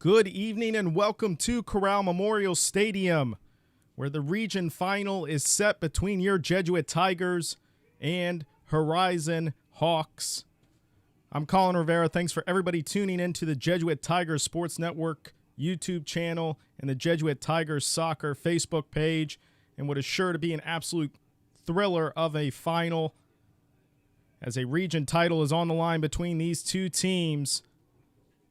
Good evening and welcome to Corral Memorial Stadium, where the region final is set between your Jesuit Tigers and Horizon Hawks. I'm Colin Rivera. Thanks for everybody tuning in to the Jesuit Tigers Sports Network YouTube channel and the Jesuit Tigers Soccer Facebook page, and what is sure to be an absolute thriller of a final, as a region title is on the line between these two teams.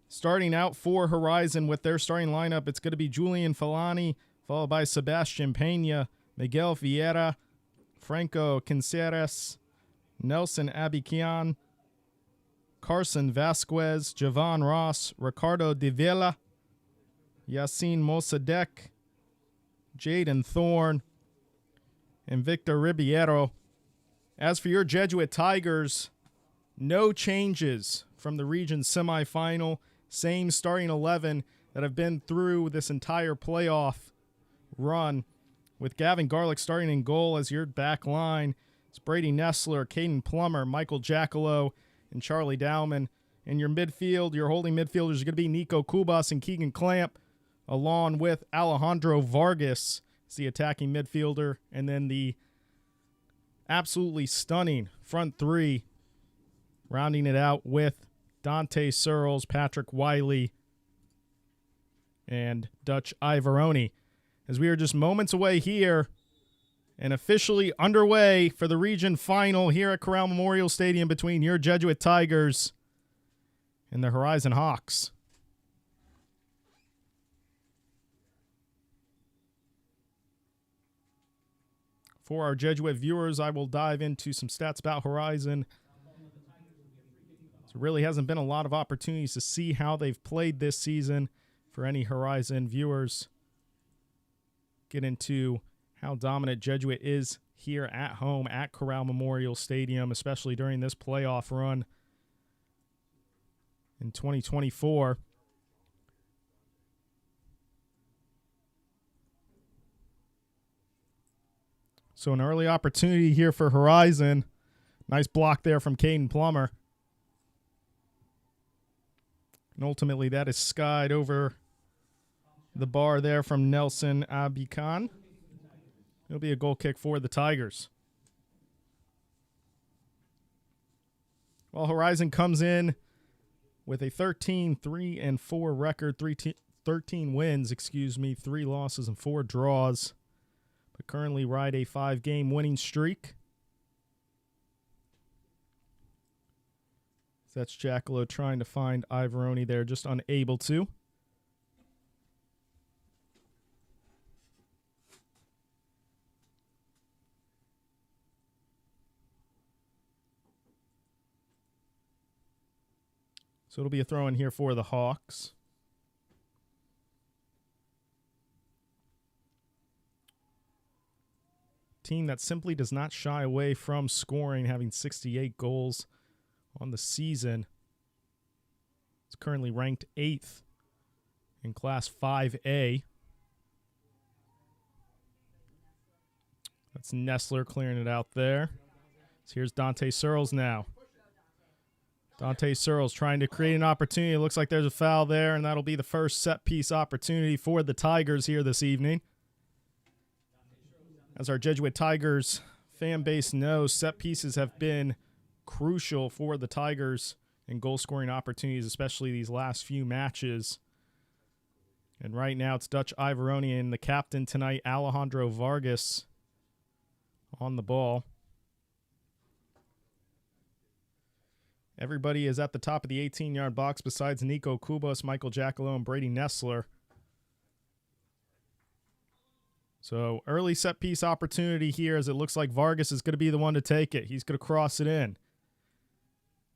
Starting out for Horizon with their starting lineup, it's going to be Julian Filani, followed by Sebastian Pena, Miguel Vieira, Franco Quinceres, Nelson Abiquian, Carson Vasquez, Javon Ross, Ricardo De Villa, Yassine Mossadegh, Jaden Thorne, and Victor Ribeiro. As for your Jesuit Tigers, no changes from the region semifinal. Same starting 11 that have been through this entire playoff run, with Gavin Garlick starting in goal as your back line. It's Brady Nessler, Caden Plummer, Michael Jackalow, and Charlie Dowman. In your midfield, your holding midfielders are going to be Nico Kubas and Keegan Clamp, along with Alejandro Vargas as the attacking midfielder. And then the absolutely stunning front three, rounding it out with Dante Searles, Patrick Wiley, and Dutch Ivoroni. As we are just moments away here and officially underway for the region final here at Corral Memorial Stadium between your Jesuit Tigers and the Horizon Hawks. For our Jesuit viewers, I will dive into some stats about Horizon. So really hasn't been a lot of opportunities to see how they've played this season for any Horizon viewers. Get into how dominant Jesuit is here at home at Corral Memorial Stadium, especially during this playoff run in 2024. So an early opportunity here for Horizon. Nice block there from Caden Plummer. And ultimately that is skied over the bar there from Nelson Abican. It'll be a goal kick for the Tigers. Well, Horizon comes in with a 13-3-4 record, 13 wins, 3 losses and 4 draws. But currently ride a 5-game winning streak. That's Jackalow trying to find Ivoroni there, just unable to. So it'll be a throw in here for the Hawks. Team that simply does not shy away from scoring, having 68 goals on the season. It's currently ranked 8th in Class 5A. That's Nessler clearing it out there. So here's Dante Searles now. Dante Searles trying to create an opportunity. It looks like there's a foul there, and that'll be the first set-piece opportunity for the Tigers here this evening. As our Jesuit Tigers fan base knows, set pieces have been crucial for the Tigers in goal-scoring opportunities, especially these last few matches. And right now it's Dutch Ivoroni and the captain tonight, Alejandro Vargas, on the ball. Everybody is at the top of the 18-yard box besides Nico Kubas, Michael Jackalow, and Brady Nessler. So early set-piece opportunity here, as it looks like Vargas is going to be the one to take it. He's going to cross it in.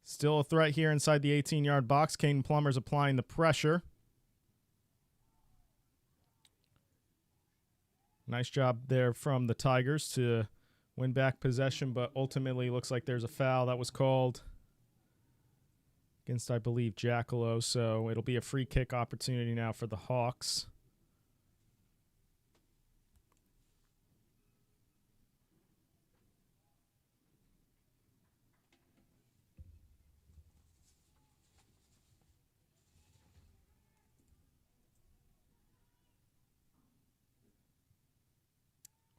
Still a threat here inside the 18-yard box. Caden Plummer's applying the pressure. Nice job there from the Tigers to win back possession, but ultimately looks like there's a foul that was called against, I believe, Jackalow. So it'll be a free kick opportunity now for the Hawks.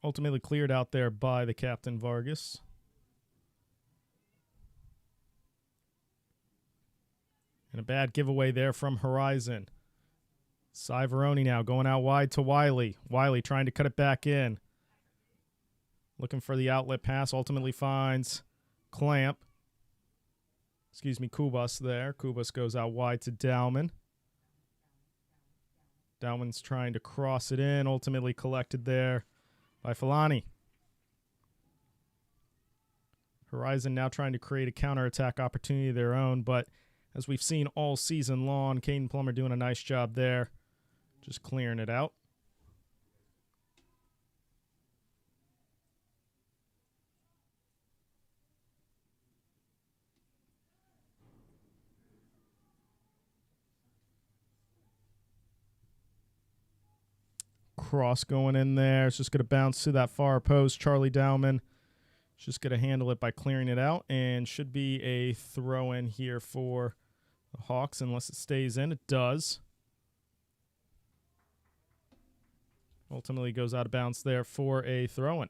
Ultimately cleared out there by the captain, Vargas. And a bad giveaway there from Horizon. Cyveroni now going out wide to Wiley. Wiley trying to cut it back in. Looking for the outlet pass. Ultimately finds Kubas there. Kubas goes out wide to Dowman. Dowman's trying to cross it in. Ultimately collected there by Filani. Horizon now trying to create a counterattack opportunity of their own, but as we've seen all season long, Caden Plummer doing a nice job there, just clearing it out. Cross going in there. It's just going to bounce to that far post. Charlie Dowman is just going to handle it by clearing it out, and should be a throw in here for the Hawks unless it stays in. It does. Ultimately goes out of bounds there for a throw in.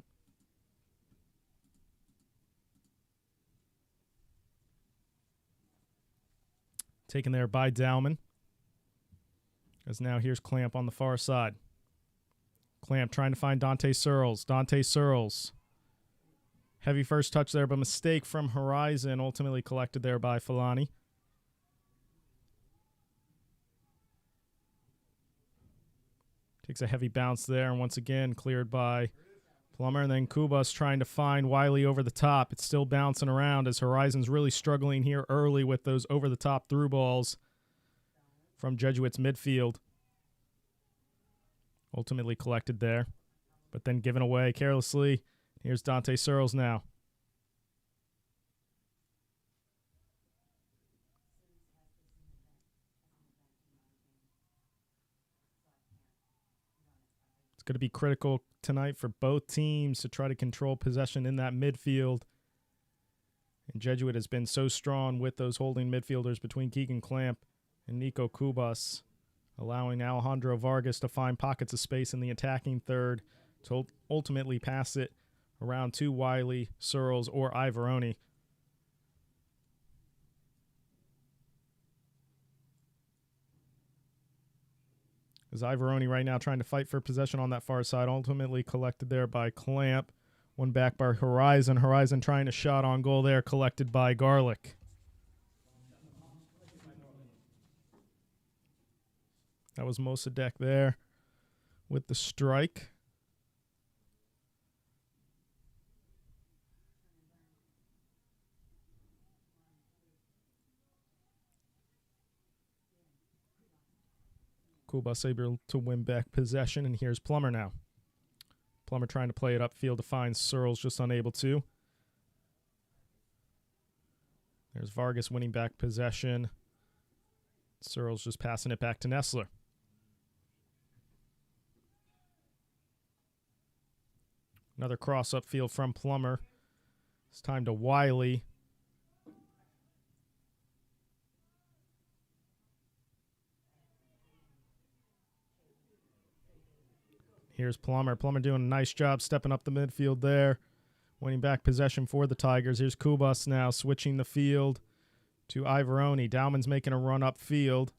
Taken there by Dowman. As now here's Clamp on the far side. Clamp trying to find Dante Searles. Dante Searles. Heavy first touch there, but mistake from Horizon. Ultimately collected there by Filani. Takes a heavy bounce there, and once again cleared by Plummer. And then Kubas trying to find Wiley over the top. It's still bouncing around as Horizon's really struggling here early with those over-the-top through balls from Jesuit's midfield. Ultimately collected there, but then given away carelessly. Here's Dante Searles now. It's going to be critical tonight for both teams to try to control possession in that midfield. And Jesuit has been so strong with those holding midfielders between Keegan Clamp and Nico Kubas, allowing Alejandro Vargas to find pockets of space in the attacking third to ultimately pass it around to Wiley, Searles, or Ivoroni. As Ivoroni right now trying to fight for possession on that far side, ultimately collected there by Clamp. One back by Horizon. Horizon trying to shot on goal there, collected by Garlick. That was Mosadek there with the strike. Kubas able to win back possession, and here's Plummer now. Plummer trying to play it upfield to find Searles, just unable to. There's Vargas winning back possession. Searles just passing it back to Nessler. Another cross upfield from Plummer. It's time to Wiley. Here's Plummer. Plummer doing a nice job stepping up the midfield there. Winning back possession for the Tigers. Here's Kubas now switching the field to Ivoroni. Dowman's making a run upfield.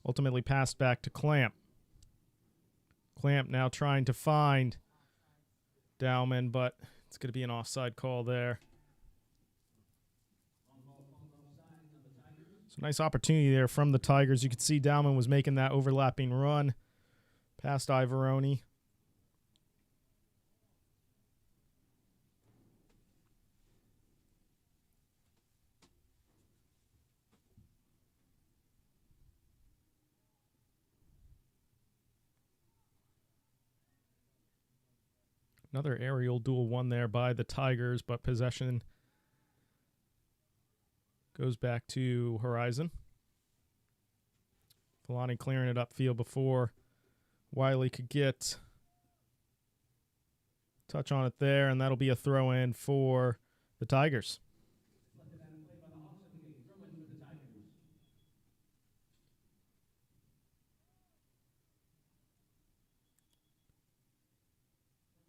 Ultimately passed back to Clamp. Clamp now trying to find Dowman, but it's going to be an offside call there. So nice opportunity there from the Tigers. You could see Dowman was making that overlapping run past Ivoroni. Another aerial duel won there by the Tigers, but possession goes back to Horizon. Filani clearing it upfield before Wiley could get touch on it there, and that'll be a throw-in for the Tigers.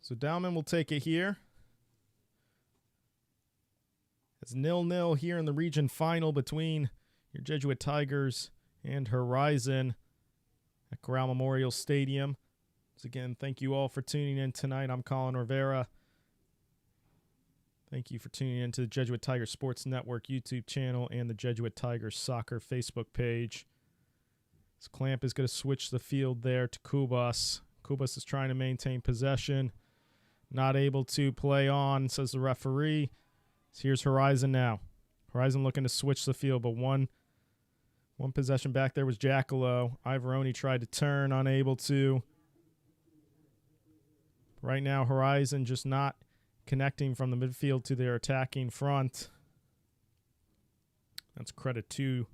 So Dowman will take it here. It's 0-0 here in the region final between your Jesuit Tigers and Horizon at Corral Memorial Stadium. So again, thank you all for tuning in tonight. I'm Colin Rivera. Thank you for tuning in to the Jesuit Tigers Sports Network YouTube channel and the Jesuit Tigers Soccer Facebook page. This Clamp is going to switch the field there to Kubas. Kubas is trying to maintain possession. Not able to play on, says the referee. So here's Horizon now. Horizon looking to switch the field, but one possession back there was Jackalow. Ivoroni tried to turn, unable to. Right now, Horizon just not connecting from the midfield to their attacking front. That's credit to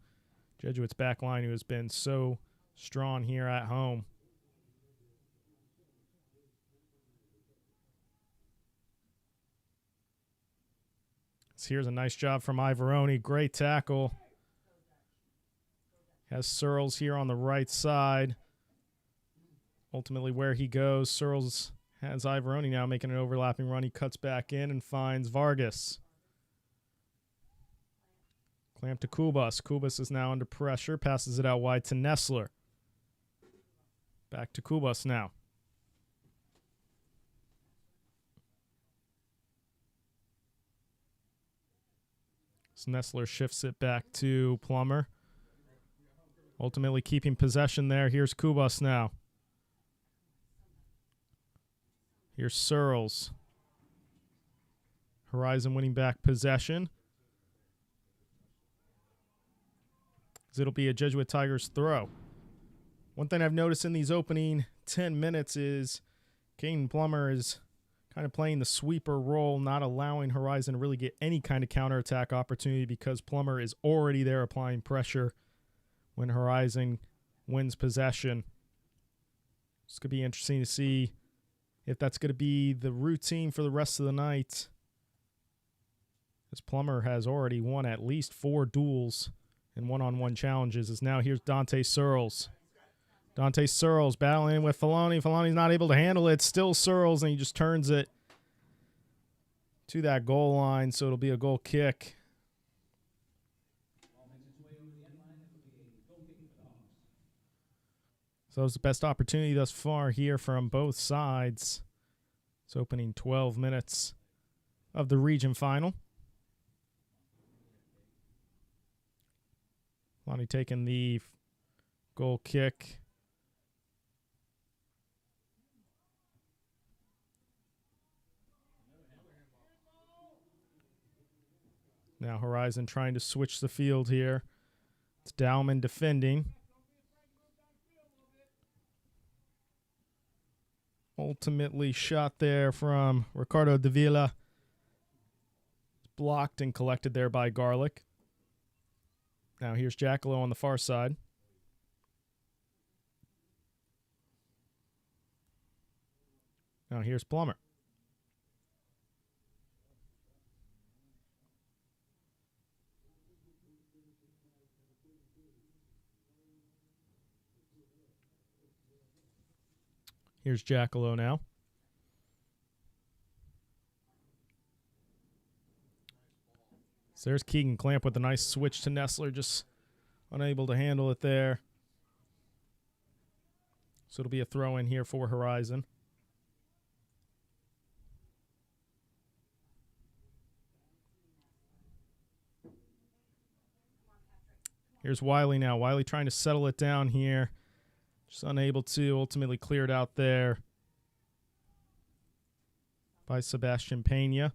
Jesuit's back line, who has been so strong here at home. So here's a nice job from Ivoroni. Great tackle. Has Searles here on the right side. Ultimately where he goes, Searles has Ivoroni now making an overlapping run. He cuts back in and finds Vargas. Clamp to Kubas. Kubas is now under pressure. Passes it out wide to Nessler. Back to Kubas now. So Nessler shifts it back to Plummer. Ultimately keeping possession there. Here's Kubas now. Here's Searles. Horizon winning back possession. It'll be a Jesuit Tigers throw. One thing I've noticed in these opening 10 minutes is Caden Plummer is kind of playing the sweeper role, not allowing Horizon to really get any kind of counterattack opportunity because Plummer is already there applying pressure when Horizon wins possession. It's going to be interesting to see if that's going to be the routine for the rest of the night, as Plummer has already won at least 4 duels and one-on-one challenges. As now here's Dante Searles. Dante Searles battling with Filoni. Filoni's not able to handle it. Still Searles, and he just turns it to that goal line, so it'll be a goal kick. So it's the best opportunity thus far here from both sides. It's opening 12 minutes of the region final. Lonnie taking the goal kick. Now Horizon trying to switch the field here. It's Dowman defending. Ultimately shot there from Ricardo Davila. Blocked and collected there by Garlic. Now here's Jackalow on the far side. Now here's Plummer. Here's Jackalow now. So there's Keegan Clamp with a nice switch to Nessler, just unable to handle it there. So it'll be a throw in here for Horizon. Here's Wiley now. Wiley trying to settle it down here. Just unable to. Ultimately cleared out there by Sebastian Pena.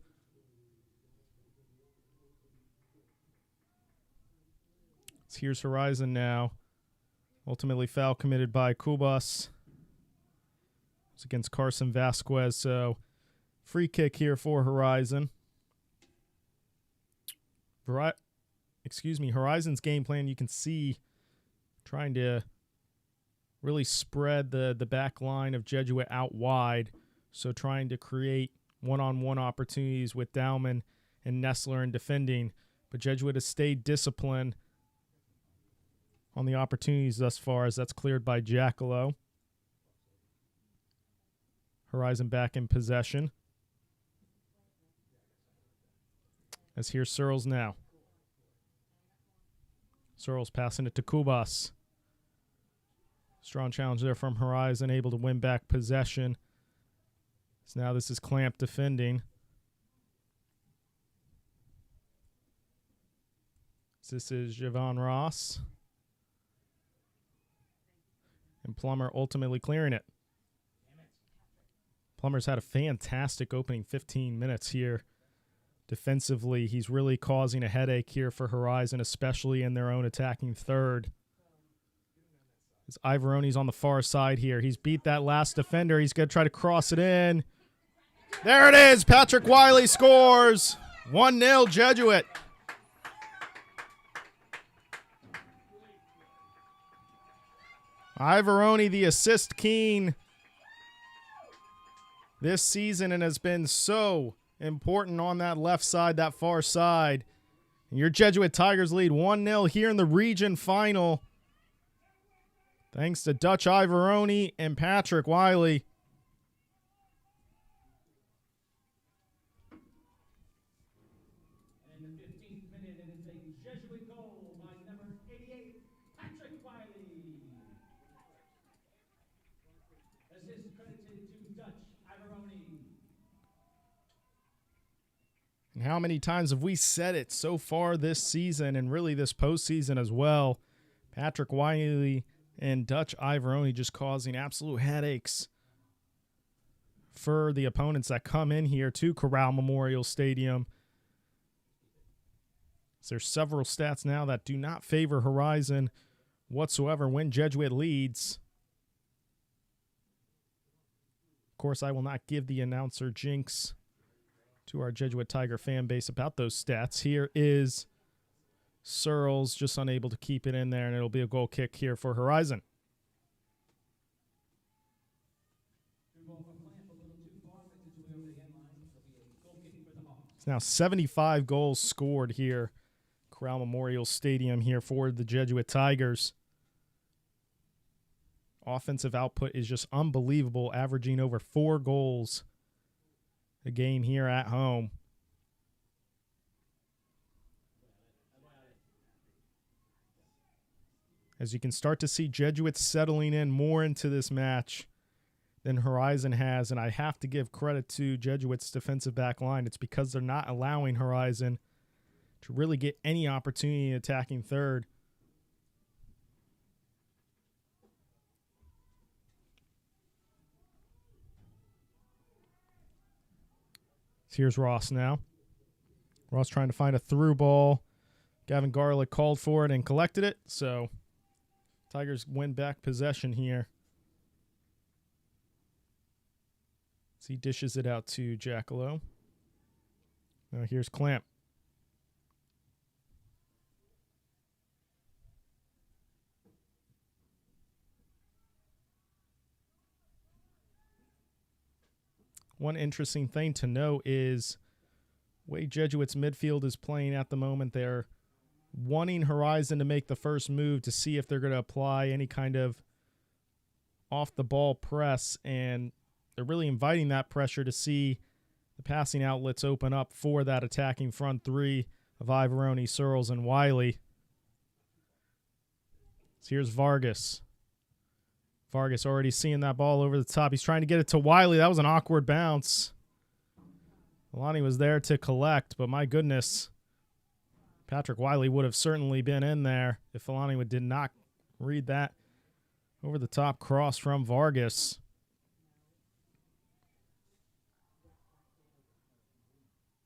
So here's Horizon now. Ultimately foul committed by Kubas. It's against Carson Vasquez. So free kick here for Horizon. Horizon's game plan, you can see trying to really spread the back line of Jesuit out wide. So trying to create one-on-one opportunities with Dowman and Nessler in defending. But Jesuit has stayed disciplined on the opportunities thus far, as that's cleared by Jackalow. Horizon back in possession. As here's Searles now. Searles passing it to Kubas. Strong challenge there from Horizon, able to win back possession. So now this is Clamp defending. This is Javon Ross. And Plummer ultimately clearing it. Plummer's had a fantastic opening 15 minutes here. Defensively, he's really causing a headache here for Horizon, especially in their own attacking third. As Ivoroni's on the far side here. He's beat that last defender. He's going to try to cross it in. There it is. Patrick Wiley scores. 1-0 Jesuit. Ivoroni, the assist king this season, and has been so important on that left side, that far side. And your Jesuit Tigers lead 1-0 here in the region final. Thanks to Dutch Ivoroni and Patrick Wiley. And in the 15th minute, it is a Jesuit goal by number 88, Patrick Wiley. Assist credited to Dutch Ivoroni. And how many times have we said it so far this season and really this postseason as well? Patrick Wiley and Dutch Ivoroni just causing absolute headaches for the opponents that come in here to Corral Memorial Stadium. So there's several stats now that do not favor Horizon whatsoever when Jesuit leads. Of course, I will not give the announcer jinx to our Jesuit Tiger fan base about those stats. Here is Searles, just unable to keep it in there, and it'll be a goal kick here for Horizon. It's now 75 goals scored here, Corral Memorial Stadium here for the Jesuit Tigers. Offensive output is just unbelievable, averaging over 4 goals a game here at home. As you can start to see Jesuit settling in more into this match than Horizon has, and I have to give credit to Jesuit's defensive back line. It's because they're not allowing Horizon to really get any opportunity in attacking third. So here's Ross now. Ross trying to find a through ball. Gavin Garlick called for it and collected it, so Tigers win back possession here. So he dishes it out to Jackalow. Now here's Clamp. One interesting thing to know is the way Jesuit's midfield is playing at the moment. They're wanting Horizon to make the first move to see if they're going to apply any kind of off-the-ball press, and they're really inviting that pressure to see the passing outlets open up for that attacking front three of Ivoroni, Searles, and Wiley. So here's Vargas. Vargas already seeing that ball over the top. He's trying to get it to Wiley. That was an awkward bounce. Alani was there to collect, but my goodness, Patrick Wiley would have certainly been in there if Alani did not read that over the top cross from Vargas.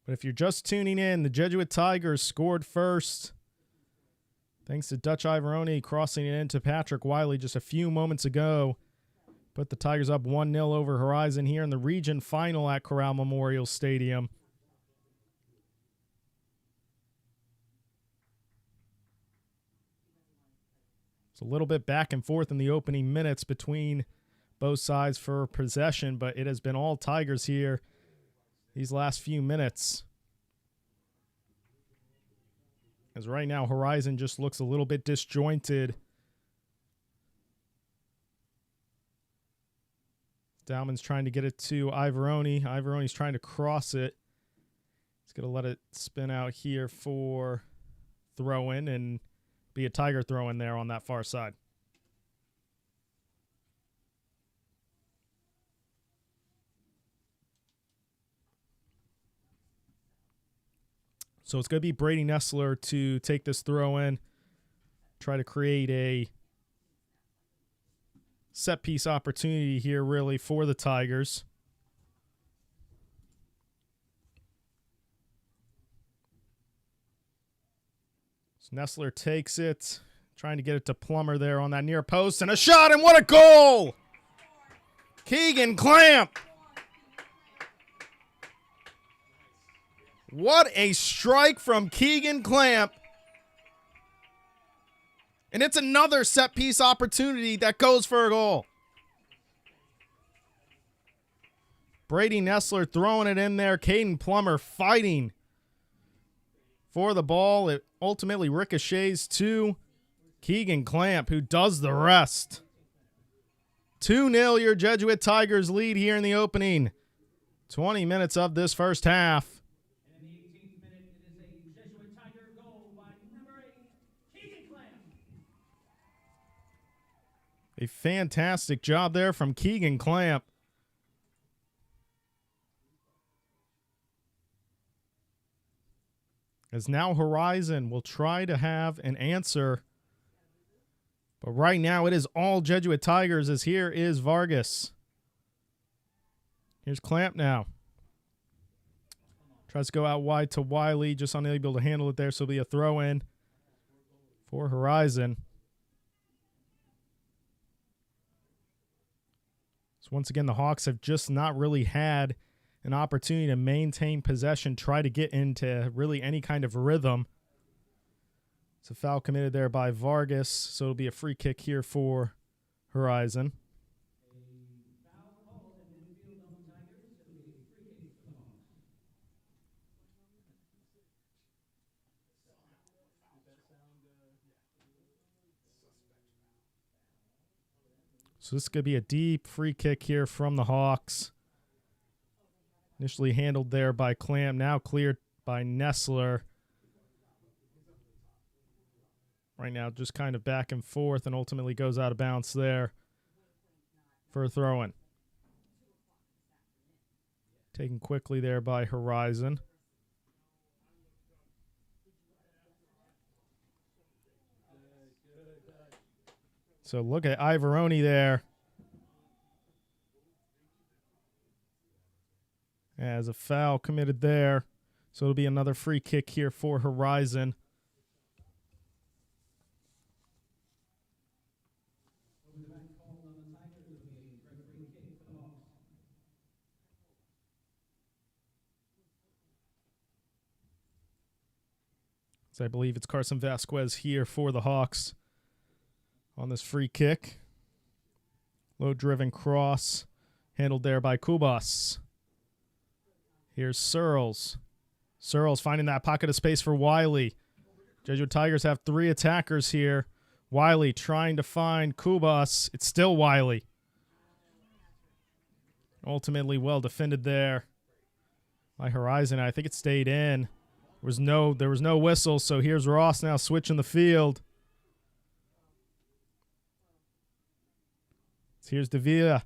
But if you're just tuning in, the Jesuit Tigers scored first, thanks to Dutch Ivoroni crossing it into Patrick Wiley just a few moments ago. Put the Tigers up 1-0 over Horizon here in the region final at Corral Memorial Stadium. It's a little bit back and forth in the opening minutes between both sides for possession, but it has been all Tigers here these last few minutes. As right now, Horizon just looks a little bit disjointed. Dowman's trying to get it to Ivoroni. Ivoroni's trying to cross it. He's going to let it spin out here for throw-in and be a Tiger throw-in there on that far side. So it's going to be Brady Nessler to take this throw-in, try to create a set-piece opportunity here, really, for the Tigers. So Nessler takes it, trying to get it to Plummer there on that near post, and a shot, and what a goal! Keegan Clamp! What a strike from Keegan Clamp. And it's another set-piece opportunity that goes for a goal. Brady Nessler throwing it in there. Caden Plummer fighting for the ball. It ultimately ricochets to Keegan Clamp, who does the rest. 2-0, your Jesuit Tigers lead here in the opening 20 minutes of this first half. And in the 18th minute, it is a Jesuit Tiger goal by number 8, Keegan Clamp. A fantastic job there from Keegan Clamp. As now Horizon will try to have an answer. But right now it is all Jesuit Tigers, as here is Vargas. Here's Clamp now. Tries to go out wide to Wiley, just unable to handle it there, so it'll be a throw-in for Horizon. So once again, the Hawks have just not really had an opportunity to maintain possession, try to get into really any kind of rhythm. It's a foul committed there by Vargas, so it'll be a free kick here for Horizon. So this is going to be a deep free kick here from the Hawks. Initially handled there by Clamp, now cleared by Nessler. Right now just kind of back and forth and ultimately goes out of bounds there for a throw-in. Taken quickly there by Horizon. So look at Ivoroni there. As a foul committed there. So it'll be another free kick here for Horizon. So I believe it's Carson Vasquez here for the Hawks on this free kick. Low-driven cross handled there by Kubas. Here's Searles. Searles finding that pocket of space for Wiley. Jesuit Tigers have 3 attackers here. Wiley trying to find Kubas. It's still Wiley. Ultimately well defended there by Horizon. I think it stayed in. There was no whistle, so here's Ross now switching the field. So here's Davila.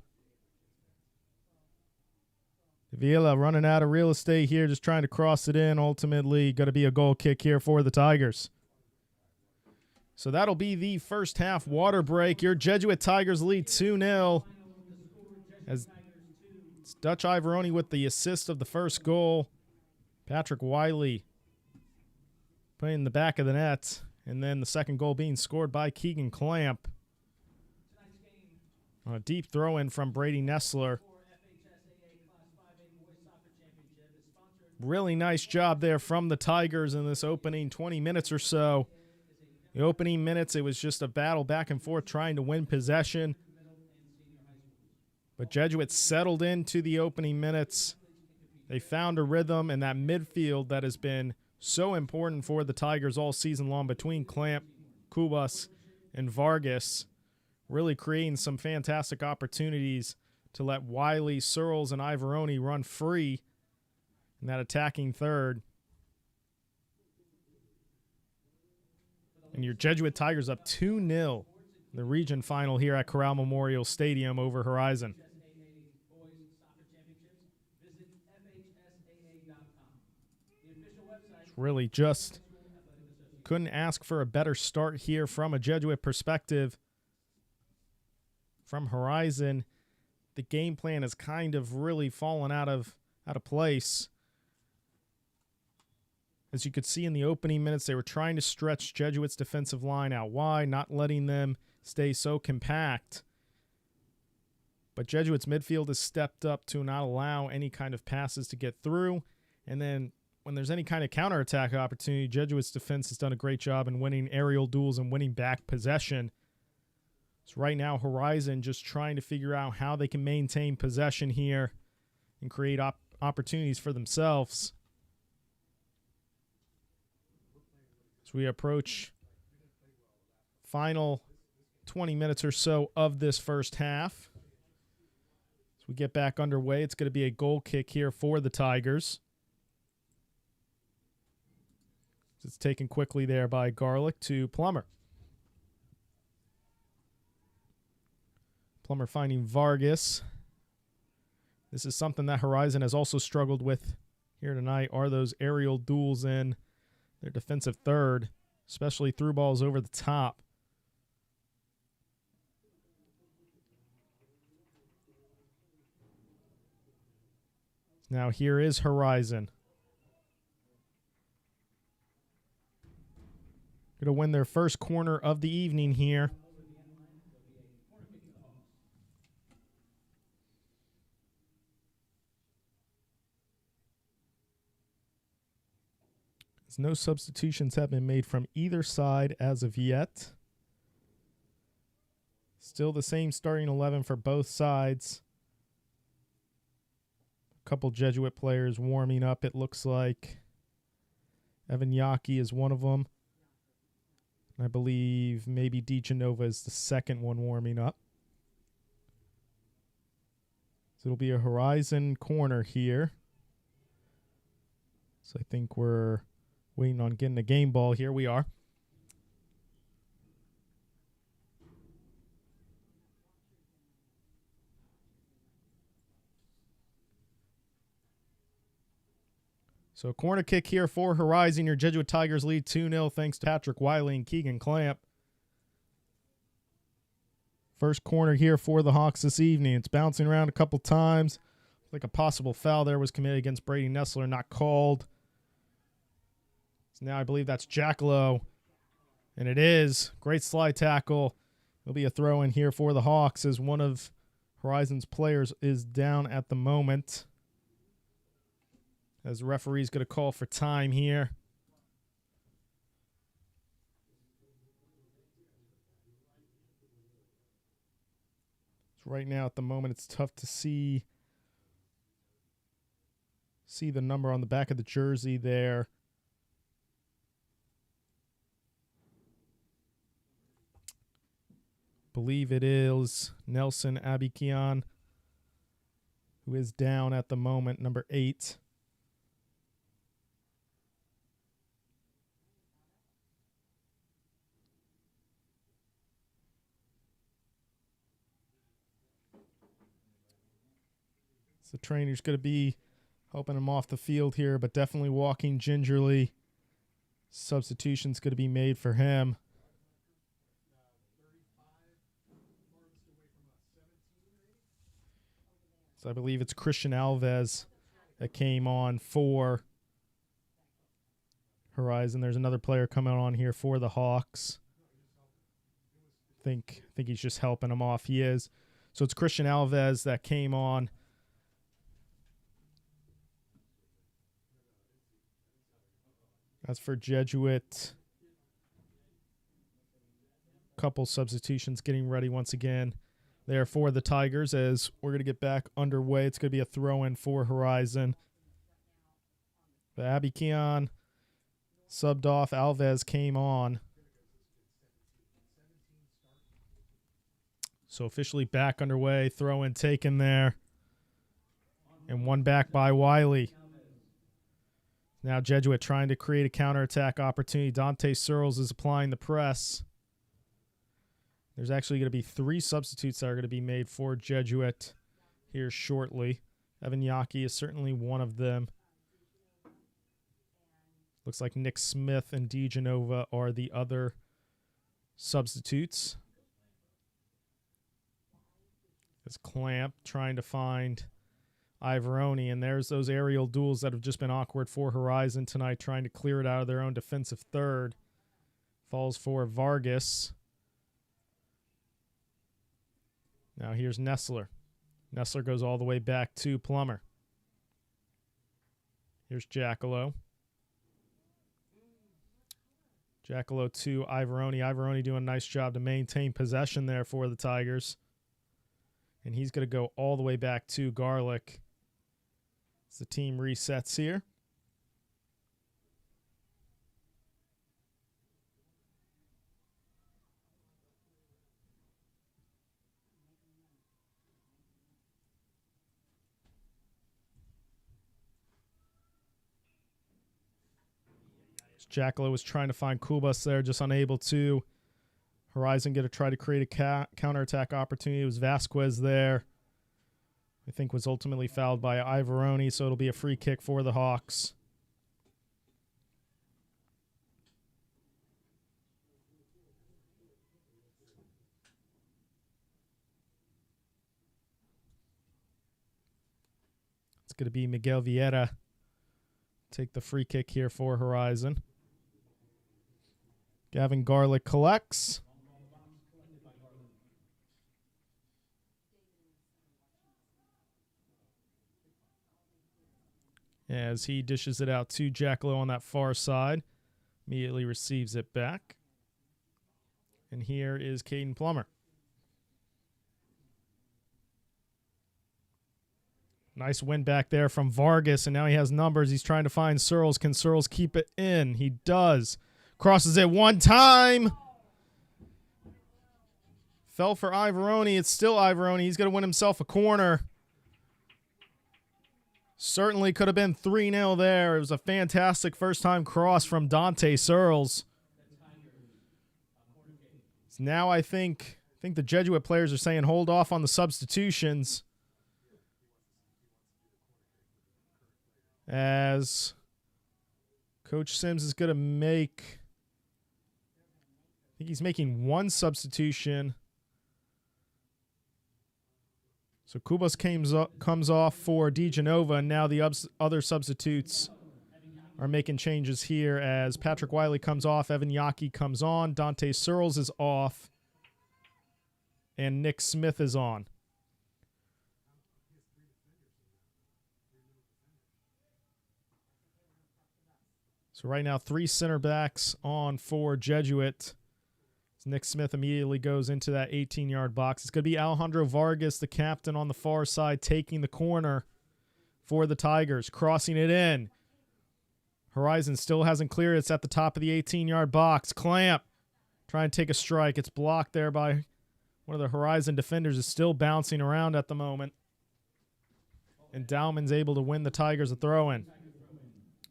Davila running out of real estate here, just trying to cross it in. Ultimately, going to be a goal kick here for the Tigers. So that'll be the first half water break. Your Jesuit Tigers lead 2-0. As it's Dutch Ivoroni with the assist of the first goal. Patrick Wiley putting in the back of the net. And then the second goal being scored by Keegan Clamp. On a deep throw-in from Brady Nessler. Really nice job there from the Tigers in this opening 20 minutes or so. The opening minutes, it was just a battle back and forth trying to win possession. But Jesuit settled into the opening minutes. They found a rhythm, and that midfield that has been so important for the Tigers all season long between Clamp, Kubas, and Vargas, really creating some fantastic opportunities to let Wiley, Searles, and Ivoroni run free in that attacking third. And your Jesuit Tigers up 2-0 in the region final here at Corral Memorial Stadium over Horizon. It's really just couldn't ask for a better start here from a Jesuit perspective. From Horizon, the game plan has kind of really fallen out of place. As you could see in the opening minutes, they were trying to stretch Jesuit's defensive line out wide, not letting them stay so compact. But Jesuit's midfield has stepped up to not allow any kind of passes to get through. And then when there's any kind of counterattack opportunity, Jesuit's defense has done a great job in winning aerial duels and winning back possession. So right now, Horizon just trying to figure out how they can maintain possession here and create opportunities for themselves. As we approach final 20 minutes or so of this first half. As we get back underway, it's going to be a goal kick here for the Tigers. It's taken quickly there by Garlick to Plummer. Plummer finding Vargas. This is something that Horizon has also struggled with here tonight, are those aerial duels in their defensive third, especially through balls over the top. Now here is Horizon. Going to win their first corner of the evening here. As no substitutions have been made from either side as of yet. Still the same starting 11 for both sides. A couple Jesuit players warming up, it looks like. Evan Yaki is one of them. I believe maybe DiGenova is the second one warming up. So it'll be a Horizon corner here. So I think we're waiting on getting a game ball. Here we are. So a corner kick here for Horizon. Your Jesuit Tigers lead 2-0 thanks to Patrick Wiley and Keegan Clamp. First corner here for the Hawks this evening. It's bouncing around a couple times. Like a possible foul there was committed against Brady Nessler, not called. So now I believe that's Jackalow. And it is. Great slide tackle. It'll be a throw in here for the Hawks as one of Horizon's players is down at the moment. As the referee's going to call for time here. So right now at the moment it's tough to see the number on the back of the jersey there. Believe it is Nelson Abikian, who is down at the moment, number 8. The trainer's going to be helping him off the field here, but definitely walking gingerly. Substitution's going to be made for him. So I believe it's Christian Alves that came on for Horizon. There's another player coming on here for the Hawks. I think he's just helping him off. He is. So it's Christian Alves that came on. As for Jesuit, couple substitutions getting ready once again there for the Tigers as we're going to get back underway. It's going to be a throw-in for Horizon. The Abikian subbed off. Alves came on. So officially back underway. Throw in taken there. And one back by Wiley. Now Jesuit trying to create a counterattack opportunity. Dante Searles is applying the press. There's actually going to be 3 substitutes that are going to be made for Jesuit here shortly. Evan Yaki is certainly one of them. Looks like Nick Smith and DeGenova are the other substitutes. It's Clamp trying to find Ivoroni, and there's those aerial duels that have just been awkward for Horizon tonight, trying to clear it out of their own defensive third. Falls for Vargas. Now here's Nessler. Nessler goes all the way back to Plummer. Here's Jackalow. Jackalow to Ivoroni. Ivoroni doing a nice job to maintain possession there for the Tigers. And he's going to go all the way back to Garlick as the team resets here. Jackalow was trying to find Kubas there, just unable to. Horizon going to try to create a counterattack opportunity. It was Vasquez there. I think was ultimately fouled by Ivoroni, so it'll be a free kick for the Hawks. It's going to be Miguel Vieira. Take the free kick here for Horizon. Gavin Garlick collects. As he dishes it out to Jackalow on that far side. Immediately receives it back. And here is Caden Plummer. Nice win back there from Vargas, and now he has numbers. He's trying to find Searles. Can Searles keep it in? He does. Crosses it one time. Fell for Ivoroni. It's still Ivoroni. He's going to win himself a corner. Certainly could have been 3-0 there. It was a fantastic first-time cross from Dante Searles. So now I think the Jesuit players are saying hold off on the substitutions, as Coach Sims is going to make, I think he's making one substitution. So Kubas comes off for DeGenova, and now the other substitutes are making changes here as Patrick Wiley comes off, Evan Yaki comes on, Dante Searles is off, and Nick Smith is on. So right now, 3 center backs on for Jesuit. Nick Smith immediately goes into that 18-yard box. It's going to be Alejandro Vargas, the captain, on the far side, taking the corner for the Tigers, crossing it in. Horizon still hasn't cleared. It's at the top of the 18-yard box. Clamp trying to take a strike. It's blocked there by one of the Horizon defenders. Is still bouncing around at the moment. And Dowman's able to win the Tigers a throw-in.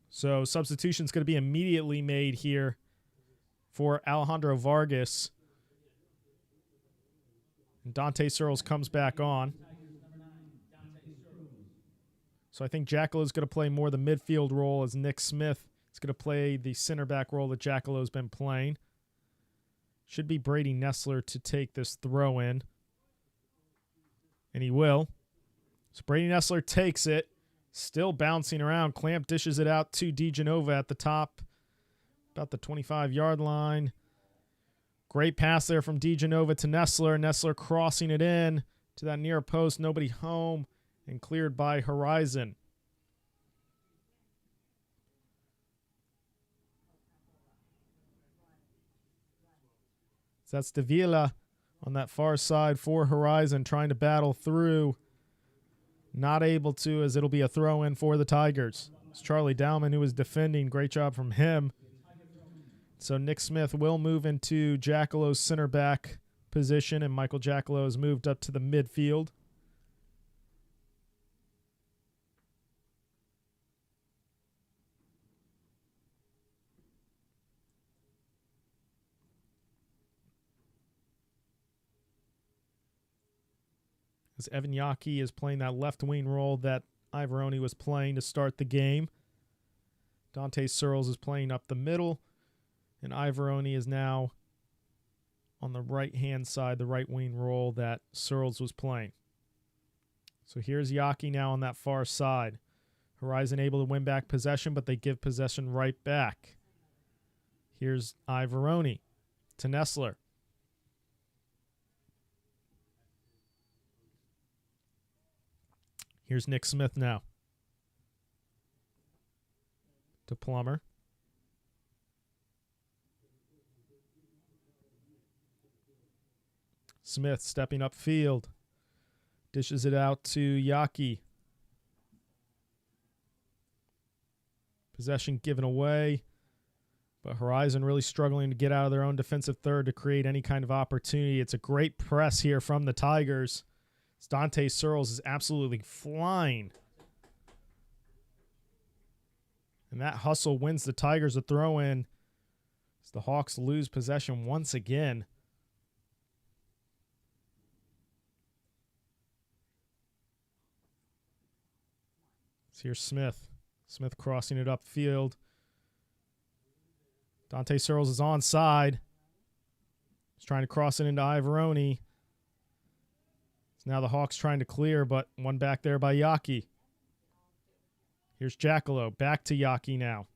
So substitution's going to be immediately made here for Alejandro Vargas. And Dante Searles comes back on. So I think Jackalow is going to play more the midfield role, as Nick Smith is going to play the center back role that Jackalow's been playing. Should be Brady Nessler to take this throw in. And he will. So Brady Nessler takes it. Still bouncing around. Clamp dishes it out to DeGenova at the top, about the 25-yard line. Great pass there from DeGenova to Nessler. Nessler crossing it in to that near post. Nobody home, and cleared by Horizon. So that's Davila on that far side for Horizon, trying to battle through. Not able to, as it'll be a throw-in for the Tigers. It's Charlie Dowman who was defending. Great job from him. So Nick Smith will move into Jackalow's center back position, and Michael Jackalo has moved up to the midfield. As Evan Yaki is playing that left wing role that Ivoroni was playing to start the game. Dante Searles is playing up the middle, and Ivoroni is now on the right-hand side, the right wing role that Searles was playing. So here's Yaki now on that far side. Horizon able to win back possession, but they give possession right back. Here's Ivoroni to Nessler. Here's Nick Smith now to Plummer. Smith stepping upfield. Dishes it out to Yaki. Possession given away. But Horizon really struggling to get out of their own defensive third to create any kind of opportunity. It's a great press here from the Tigers. Dante Searles is absolutely flying. And that hustle wins the Tigers a throw-in as the Hawks lose possession once again. So here's Smith. Smith crossing it upfield. Dante Searles is onside. He's trying to cross it into Ivoroni. Now the Hawks trying to clear, but one back there by Yaki. Here's Jackalo. Back to Yaki now.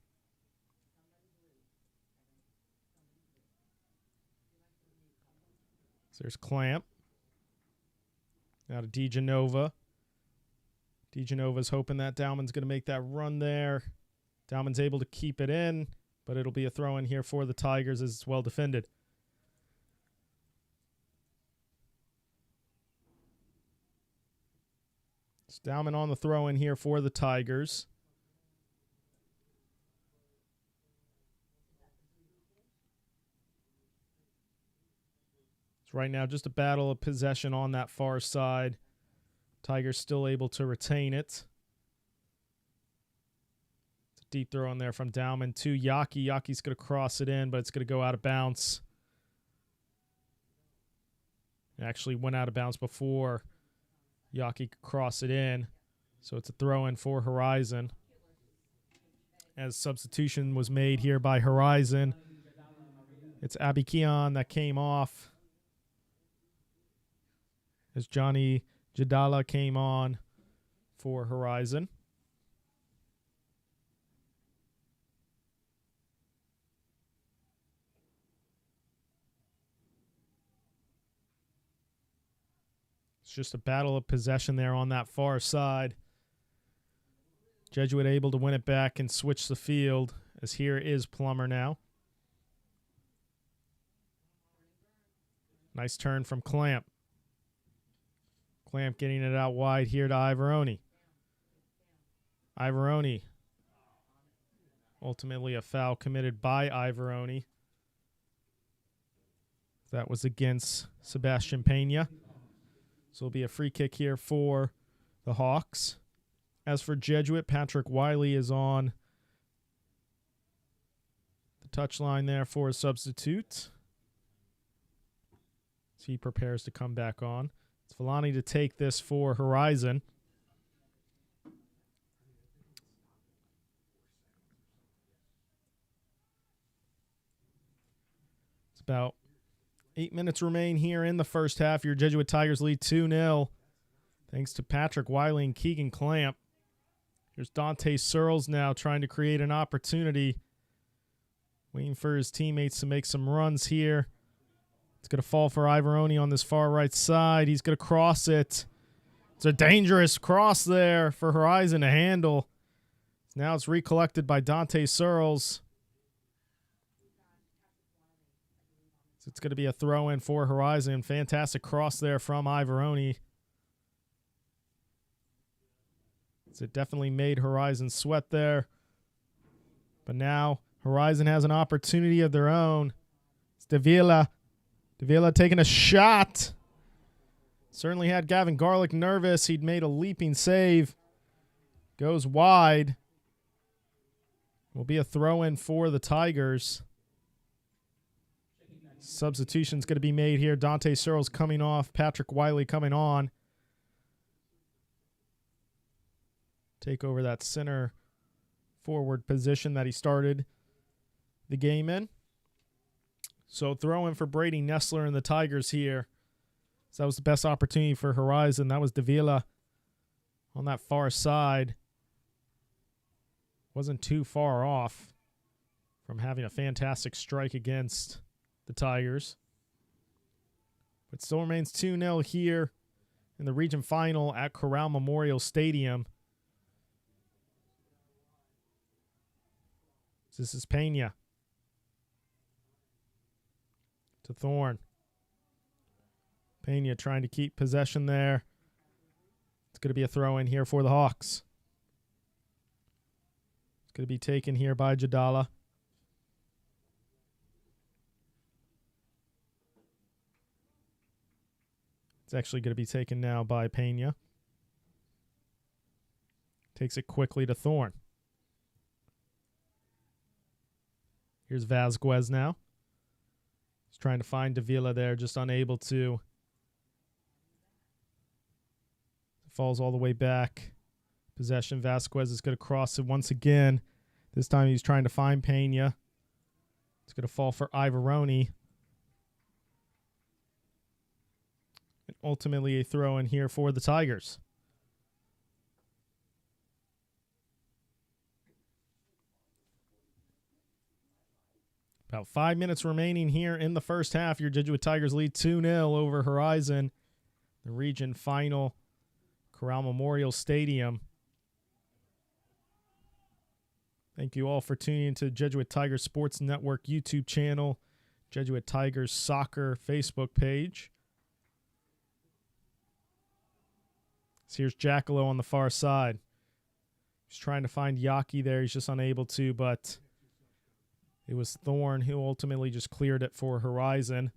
So there's Clamp. Now to DeGenova. DeGenova's hoping that Dowman's going to make that run there. Dowman's able to keep it in, but it'll be a throw in here for the Tigers as it's well defended. Dowman on the throw in here for the Tigers. It's right now just a battle of possession on that far side. Tigers still able to retain it. It's a deep throw in there from Dowman to Yaki. Yaki's going to cross it in, but it's going to go out of bounds. It actually went out of bounds before Yaki could cross it in. So it's a throw-in for Horizon. As substitution was made here by Horizon. It's Abikian that came off. As Johnny Jadala came on for Horizon. It's just a battle of possession there on that far side. Jesuit able to win it back and switch the field, as here is Plummer now. Nice turn from Clamp. Clamp getting it out wide here to Ivoroni. Ivoroni. Ultimately a foul committed by Ivoroni. That was against Sebastian Pena. So it'll be a free kick here for the Hawks. As for Jesuit, Patrick Wiley is on the touchline there for a substitute. So he prepares to come back on. It's Villani to take this for Horizon. It's about 8 minutes remain here in the first half. Your Jesuit Tigers lead 2-0. Thanks to Patrick Wiley and Keegan Clamp. Here's Dante Searles now trying to create an opportunity. Waiting for his teammates to make some runs here. It's going to fall for Ivoroni on this far right side. He's going to cross it. It's a dangerous cross there for Horizon to handle. Now it's recollected by Dante Searles. So it's going to be a throw-in for Horizon. Fantastic cross there from Ivoroni. So it definitely made Horizon sweat there. But now Horizon has an opportunity of their own. It's Davila Davila taking a shot. Certainly had Gavin Garlick nervous. He'd made a leaping save. Goes wide. Will be a throw-in for the Tigers. Substitution's going to be made here. Dante Searles coming off. Patrick Wiley coming on. Take over that center forward position that he started the game in. So throw-in for Brady Nessler and the Tigers here. So that was the best opportunity for Horizon. That was Davila on that far side. Wasn't too far off from having a fantastic strike against the Tigers. But still remains 2-0 here in the region final at Corral Memorial Stadium. This is Pena to Thorne. Pena trying to keep possession there. It's going to be a throw-in here for the Hawks. Going to be taken here by Jadala. It's actually going to be taken now by Pena. Takes it quickly to Thorne. Here's Vasquez now. He's trying to find Davila there, just unable to. Falls all the way back. Possession, Vasquez is going to cross it once again. This time he's trying to find Pena. It's going to fall for Ivoroni. And ultimately a throw in here for the Tigers. About 5 minutes remaining here in the first half. Your Jesuit Tigers lead 2-0 over Horizon. The region final, Corral Memorial Stadium. Thank you all for tuning into Jesuit Tigers Sports Network YouTube channel, Jesuit Tigers Soccer Facebook page. So here's Jackalo on the far side. He's trying to find Yaki there. He's just unable to, but it was Thorne who ultimately just cleared it for Horizon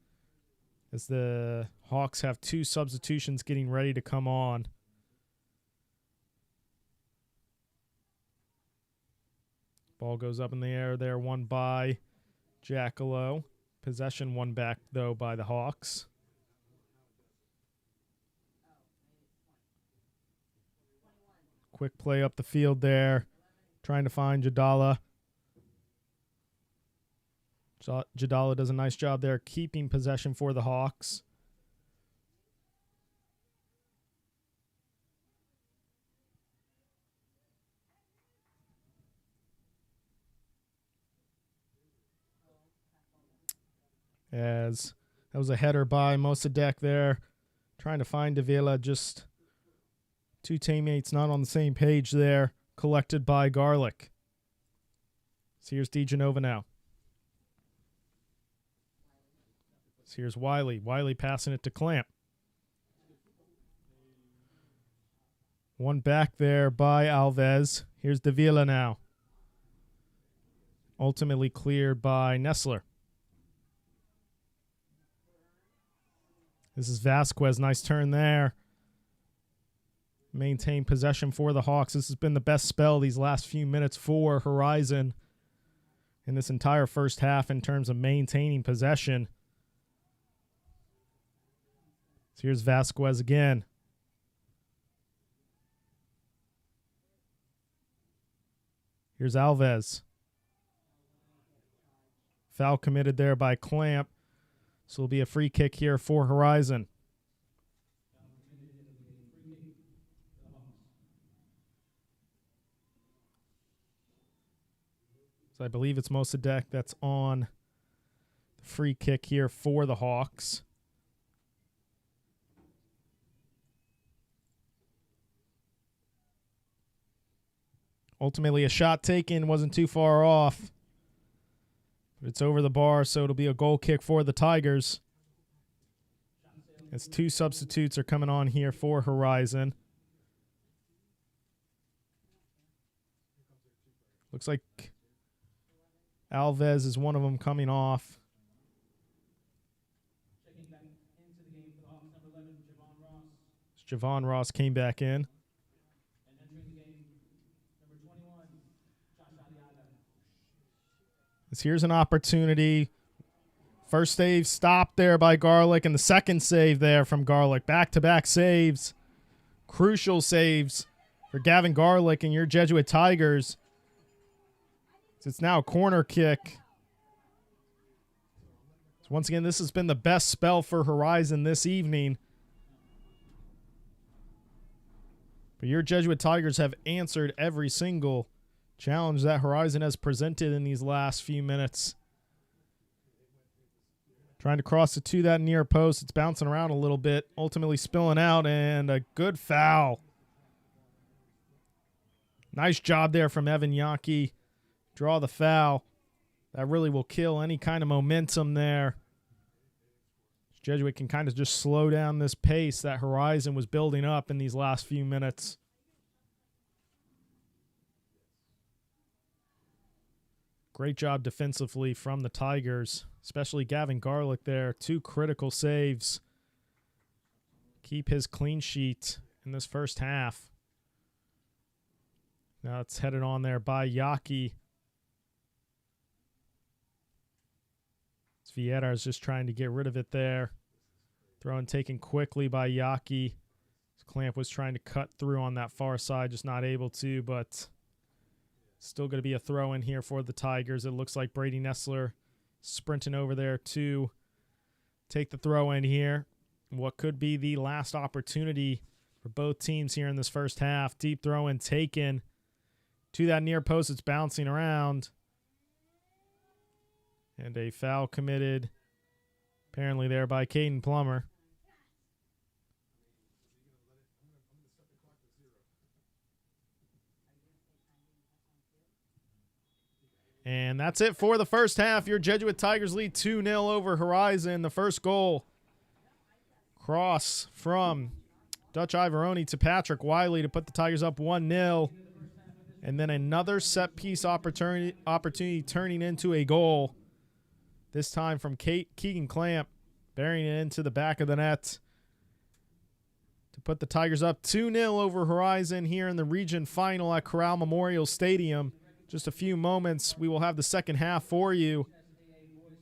as the Hawks have 2 substitutions getting ready to come on. Ball goes up in the air there, won by Jackalo. Possession won back, though, by the Hawks. Quick play up the field there. Trying to find Jadala. Jadala does a nice job there keeping possession for the Hawks. As that was a header by Mossadegh there. Trying to find Davila. Just 2 teammates not on the same page there. Collected by Garlick. So here's DeGenova now. So here's Wiley. Wiley passing it to Clamp. One back there by Alves. Here's Davila now. Ultimately cleared by Nessler. This is Vasquez. Nice turn there. Maintain possession for the Hawks. This has been the best spell these last few minutes for Horizon in this entire first half in terms of maintaining possession. So here's Vasquez again. Here's Alves. Foul committed there by Clamp. So it'll be a free kick here for Horizon. So I believe it's Mossadegh that's on the free kick here for the Hawks. Ultimately, a shot taken, wasn't too far off. But it's over the bar, so it'll be a goal kick for the Tigers. As 2 substitutes are coming on here for Horizon. Looks like Alves is one of them coming off. came back into the game for the Hawks, number 11, Javon Ross. Javon Ross came back in. And entering the game, number 21, Josh Aliaga. Here's an opportunity. First save stopped there by Garlick, and the second save there from Garlick. Back-to-back saves. Crucial saves for Gavin Garlick and your Jesuit Tigers. It's now a corner kick. So once again, this has been the best spell for Horizon this evening. But your Jesuit Tigers have answered every single challenge that Horizon has presented in these last few minutes. Trying to cross it to that near post. It's bouncing around a little bit, ultimately spilling out, and a good foul. Nice job there from Evan Yonke. Draw the foul. That really will kill any kind of momentum there. Jesuit can kind of just slow down this pace that Horizon was building up in these last few minutes. Great job defensively from the Tigers, especially Gavin Garlick there. 2 critical saves. Keep his clean sheet in this first half. Now it's headed on there by Yaki. Vieta is just trying to get rid of it there. Throw and taken quickly by Yaki. Clamp was trying to cut through on that far side, just not able to, but still going to be a throw in here for the Tigers. It looks like Brady Nessler sprinting over there to take the throw in here. What could be the last opportunity for both teams here in this first half. Deep throw in taken to that near post. It's bouncing around. And a foul committed apparently there by Caden Plummer. And that's it for the first half. Your Jesuit Tigers lead 2-0 over Horizon. The first goal, cross from Dutch Ivoroni to Patrick Wiley to put the Tigers up 1-0. And then another set-piece opportunity turning into a goal. This time from Keegan Clamp, burying it into the back of the net to put the Tigers up 2-0 over Horizon here in the region final at Corral Memorial Stadium. Just a few moments, we will have the second half for you.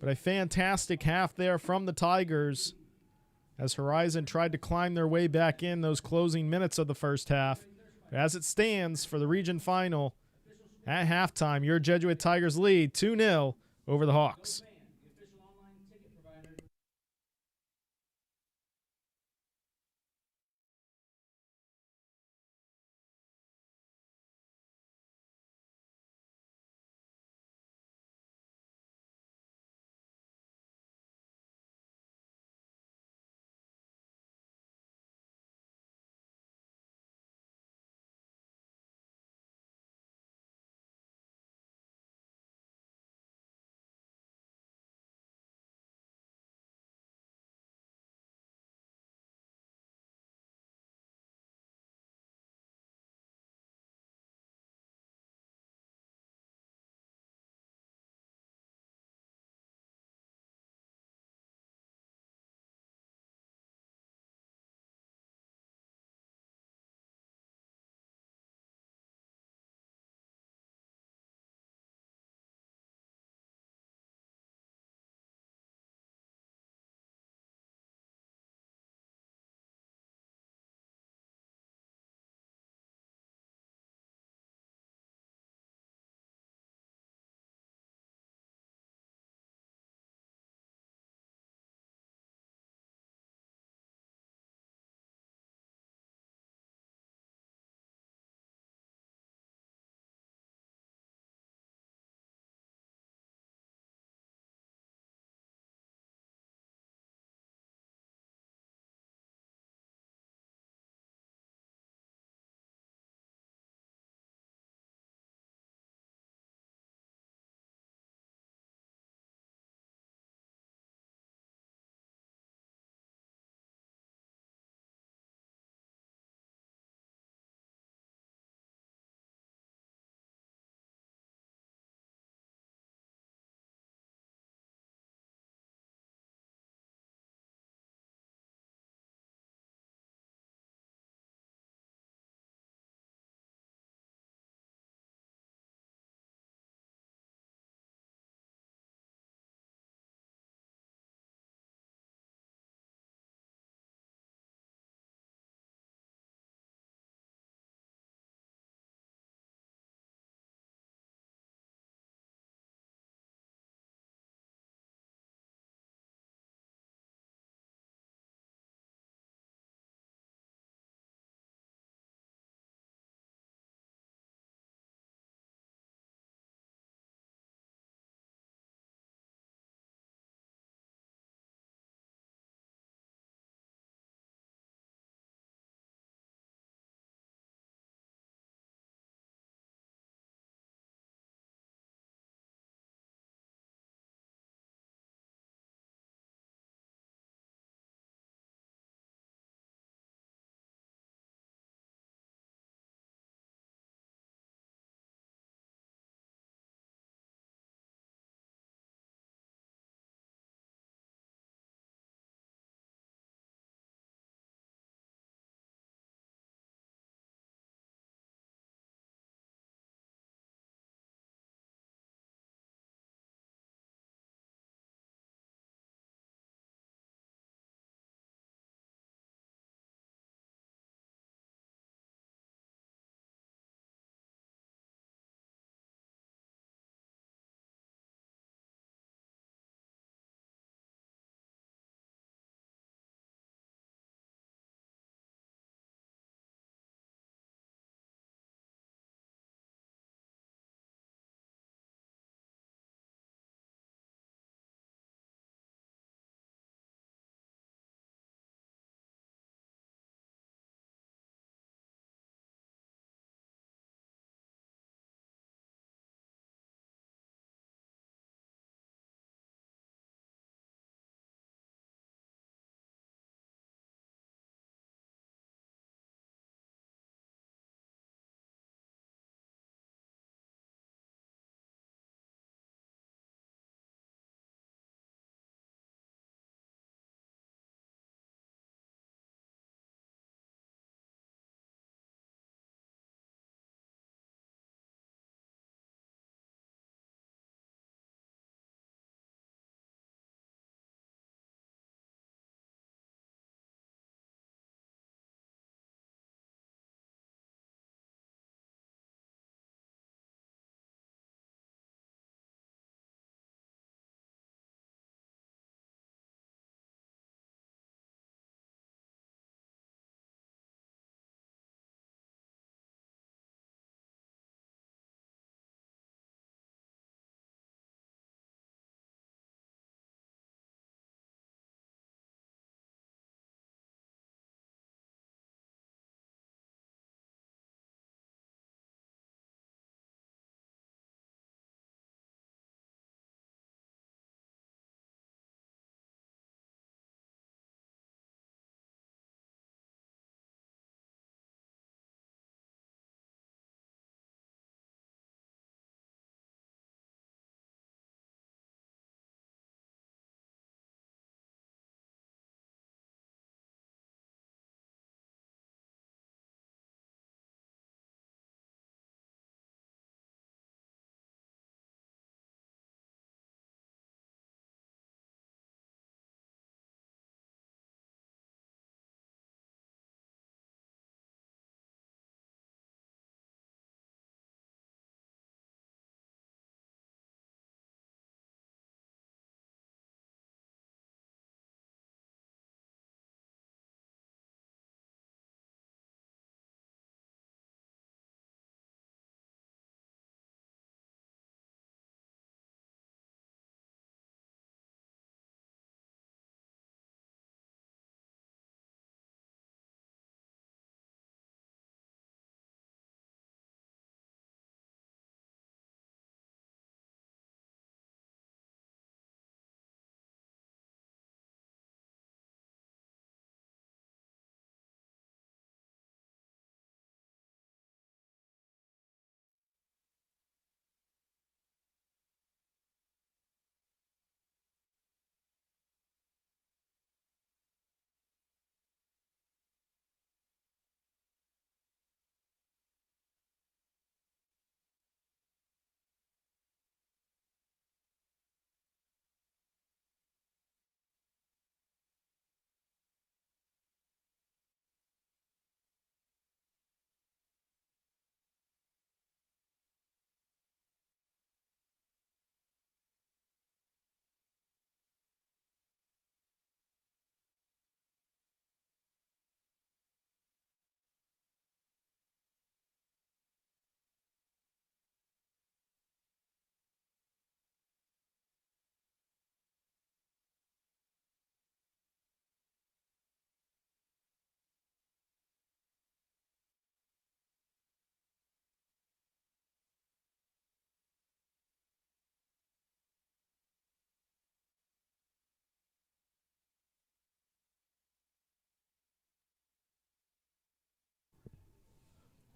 But a fantastic half there from the Tigers as Horizon tried to climb their way back in those closing minutes of the first half. But as it stands for the region final, at halftime, your Jesuit Tigers lead 2-0 over the Hawks.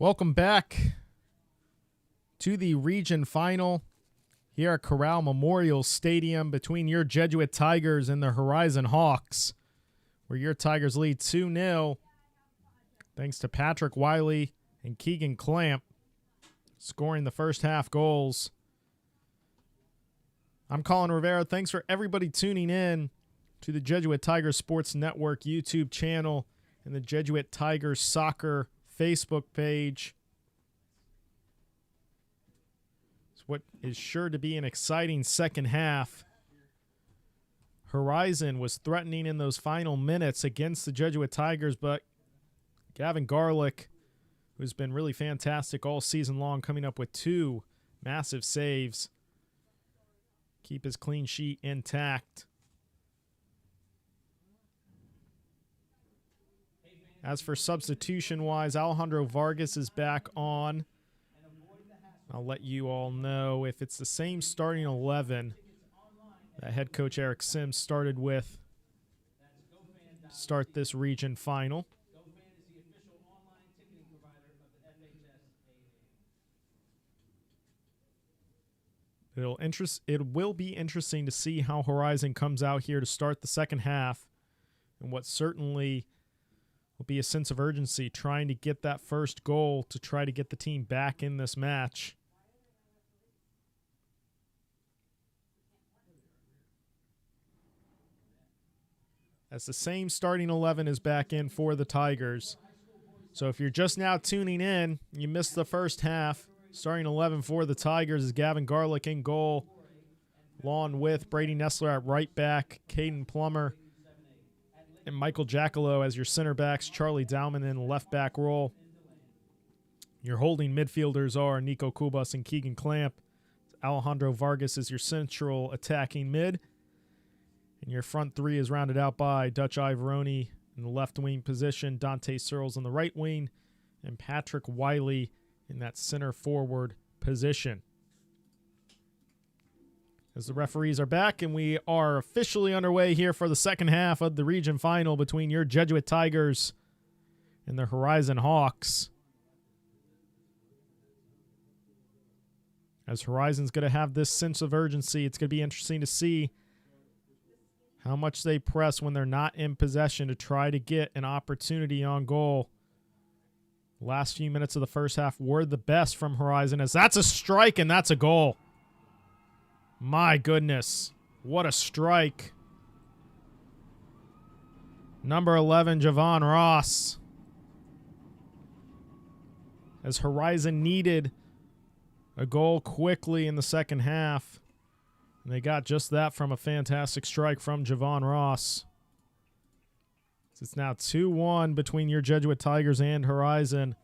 Welcome back to the region final here at Corral Memorial Stadium between your Jesuit Tigers and the Horizon Hawks, where your Tigers lead 2-0 thanks to Patrick Wiley and Keegan Clamp scoring the first half goals. I'm Colin Rivera. Thanks for everybody tuning in to the Jesuit Tigers Sports Network YouTube channel and the Jesuit Tigers Soccer Facebook page. It's what is sure to be an exciting second half. Horizon was threatening in those final minutes against the Jesuit Tigers, but Gavin Garlick, who's been really fantastic all season long, coming up with 2 massive saves, keep his clean sheet intact. As for substitution-wise, Alejandro Vargas is back on. I'll let you all know if it's the same starting 11 that head coach Eric Sims started with to start this region final. It will be interesting to see how Horizon comes out here to start the second half, and what certainly will be a sense of urgency trying to get that first goal to try to get the team back in this match. As the same starting 11 is back in for the Tigers. So if you're just now tuning in, you missed the first half. Starting 11 for the Tigers is Gavin Garlick in goal, along with Brady Nessler at right back, Caden Plummer, and Michael Jackalow as your center backs, Charlie Dowman in the left back role. Your holding midfielders are Nico Kubas and Keegan Clamp. Alejandro Vargas is your central attacking mid. And your front three is rounded out by Dutch Ivoroni in the left wing position, Dante Searles in the right wing, and Patrick Wiley in that center forward position. As the referees are back, and we are officially underway here for the second half of the region final between your Jesuit Tigers and the Horizon Hawks. As Horizon's going to have this sense of urgency, it's going to be interesting to see how much they press when they're not in possession to try to get an opportunity on goal. Last few minutes of the first half were the best from Horizon, as that's a strike and that's a goal. My goodness, what a strike. Number 11, Javon Ross. As Horizon needed a goal quickly in the second half, and they got just that from a fantastic strike from Javon Ross. It's now 2-1 between your Jesuit Tigers and Horizon.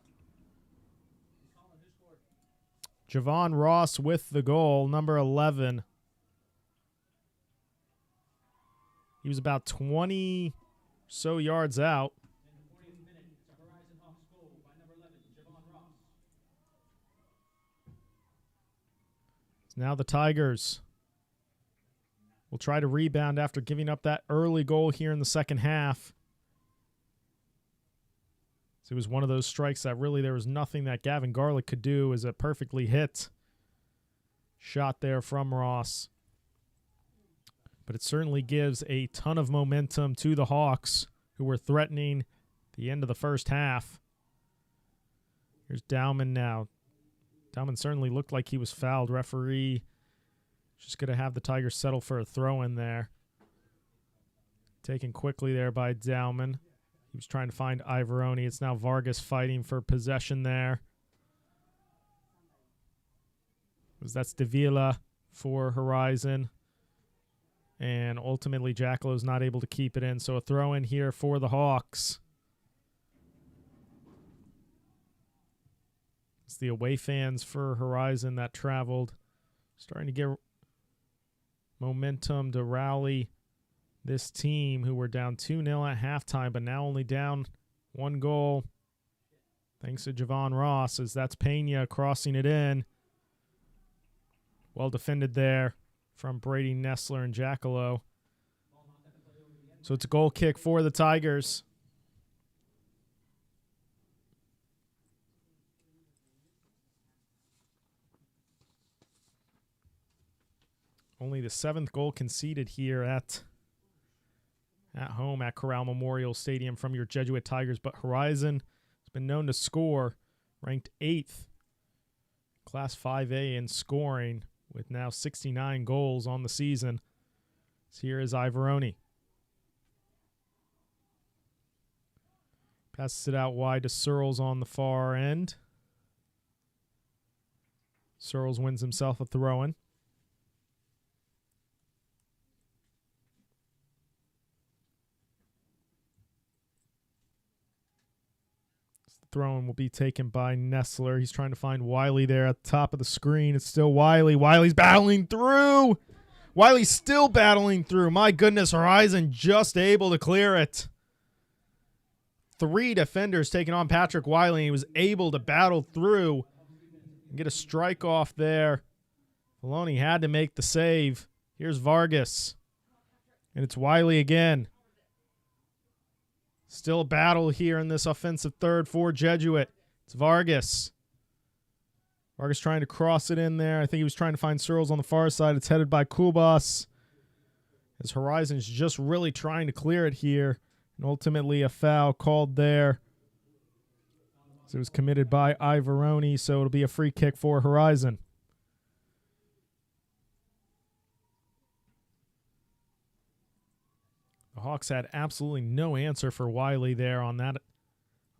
Javon Ross with the goal, number 11. He was about 20 so yards out. Now the Tigers will try to rebound after giving up that early goal here in the second half. So it was one of those strikes that really there was nothing that Gavin Garlick could do. As a perfectly hit shot there from Ross. But it certainly gives a ton of momentum to the Hawks, who were threatening the end of the first half. Here's Dowman now. Dowman certainly looked like he was fouled. Referee just going to have the Tigers settle for a throw-in there. Taken quickly there by Dowman. He was trying to find Ivoroni. It's now Vargas fighting for possession there. That's Davila for Horizon. And ultimately, Jackalow's not able to keep it in. So a throw-in here for the Hawks. It's the away fans for Horizon that traveled. Starting to get momentum to rally this team, who were down 2-0 at halftime, but now only down 1 goal. Thanks to Javon Ross, as that's Pena crossing it in. Well defended there from Brady Nessler and Jackalow. So it's a goal kick for the Tigers. Only the 7th goal conceded here at home at Corral Memorial Stadium from your Jesuit Tigers, but Horizon has been known to score, ranked 8th, Class 5A in scoring, with now 69 goals on the season. So here is Ivoroni. Passes it out wide to Searles on the far end. Searles wins himself a throw-in. Throw-in will be taken by Nestler. He's trying to find Wiley there at the top of the screen. It's still Wiley. Wiley's battling through. Wiley's still battling through. My goodness, Horizon just able to clear it. 3 defenders taking on Patrick Wiley. He was able to battle through and get a strike off there. Filoni had to make the save. Here's Vargas. And it's Wiley again. Still a battle here in this offensive third for Jesuit. It's Vargas. Vargas trying to cross it in there. I think he was trying to find Searles on the far side. It's headed by Kubas. As Horizon's just really trying to clear it here. And ultimately a foul called there. So it was committed by Ivoroni, so it'll be a free kick for Horizon. The Hawks had absolutely no answer for Wiley there on that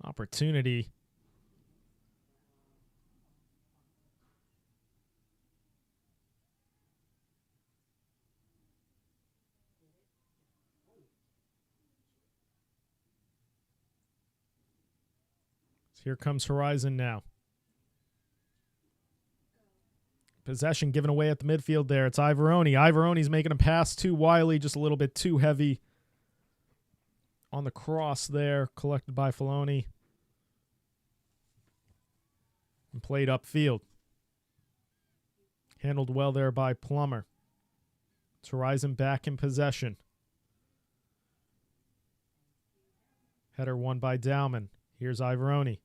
opportunity. So here comes Horizon now. Possession given away at the midfield there. It's Ivoroni. Ivoroni's making a pass to Wiley, just a little bit too heavy on the cross there, collected by Filoni. And played upfield. Handled well there by Plummer. It's Horizon back in possession. Header won by Dowman. Here's Ivoroni.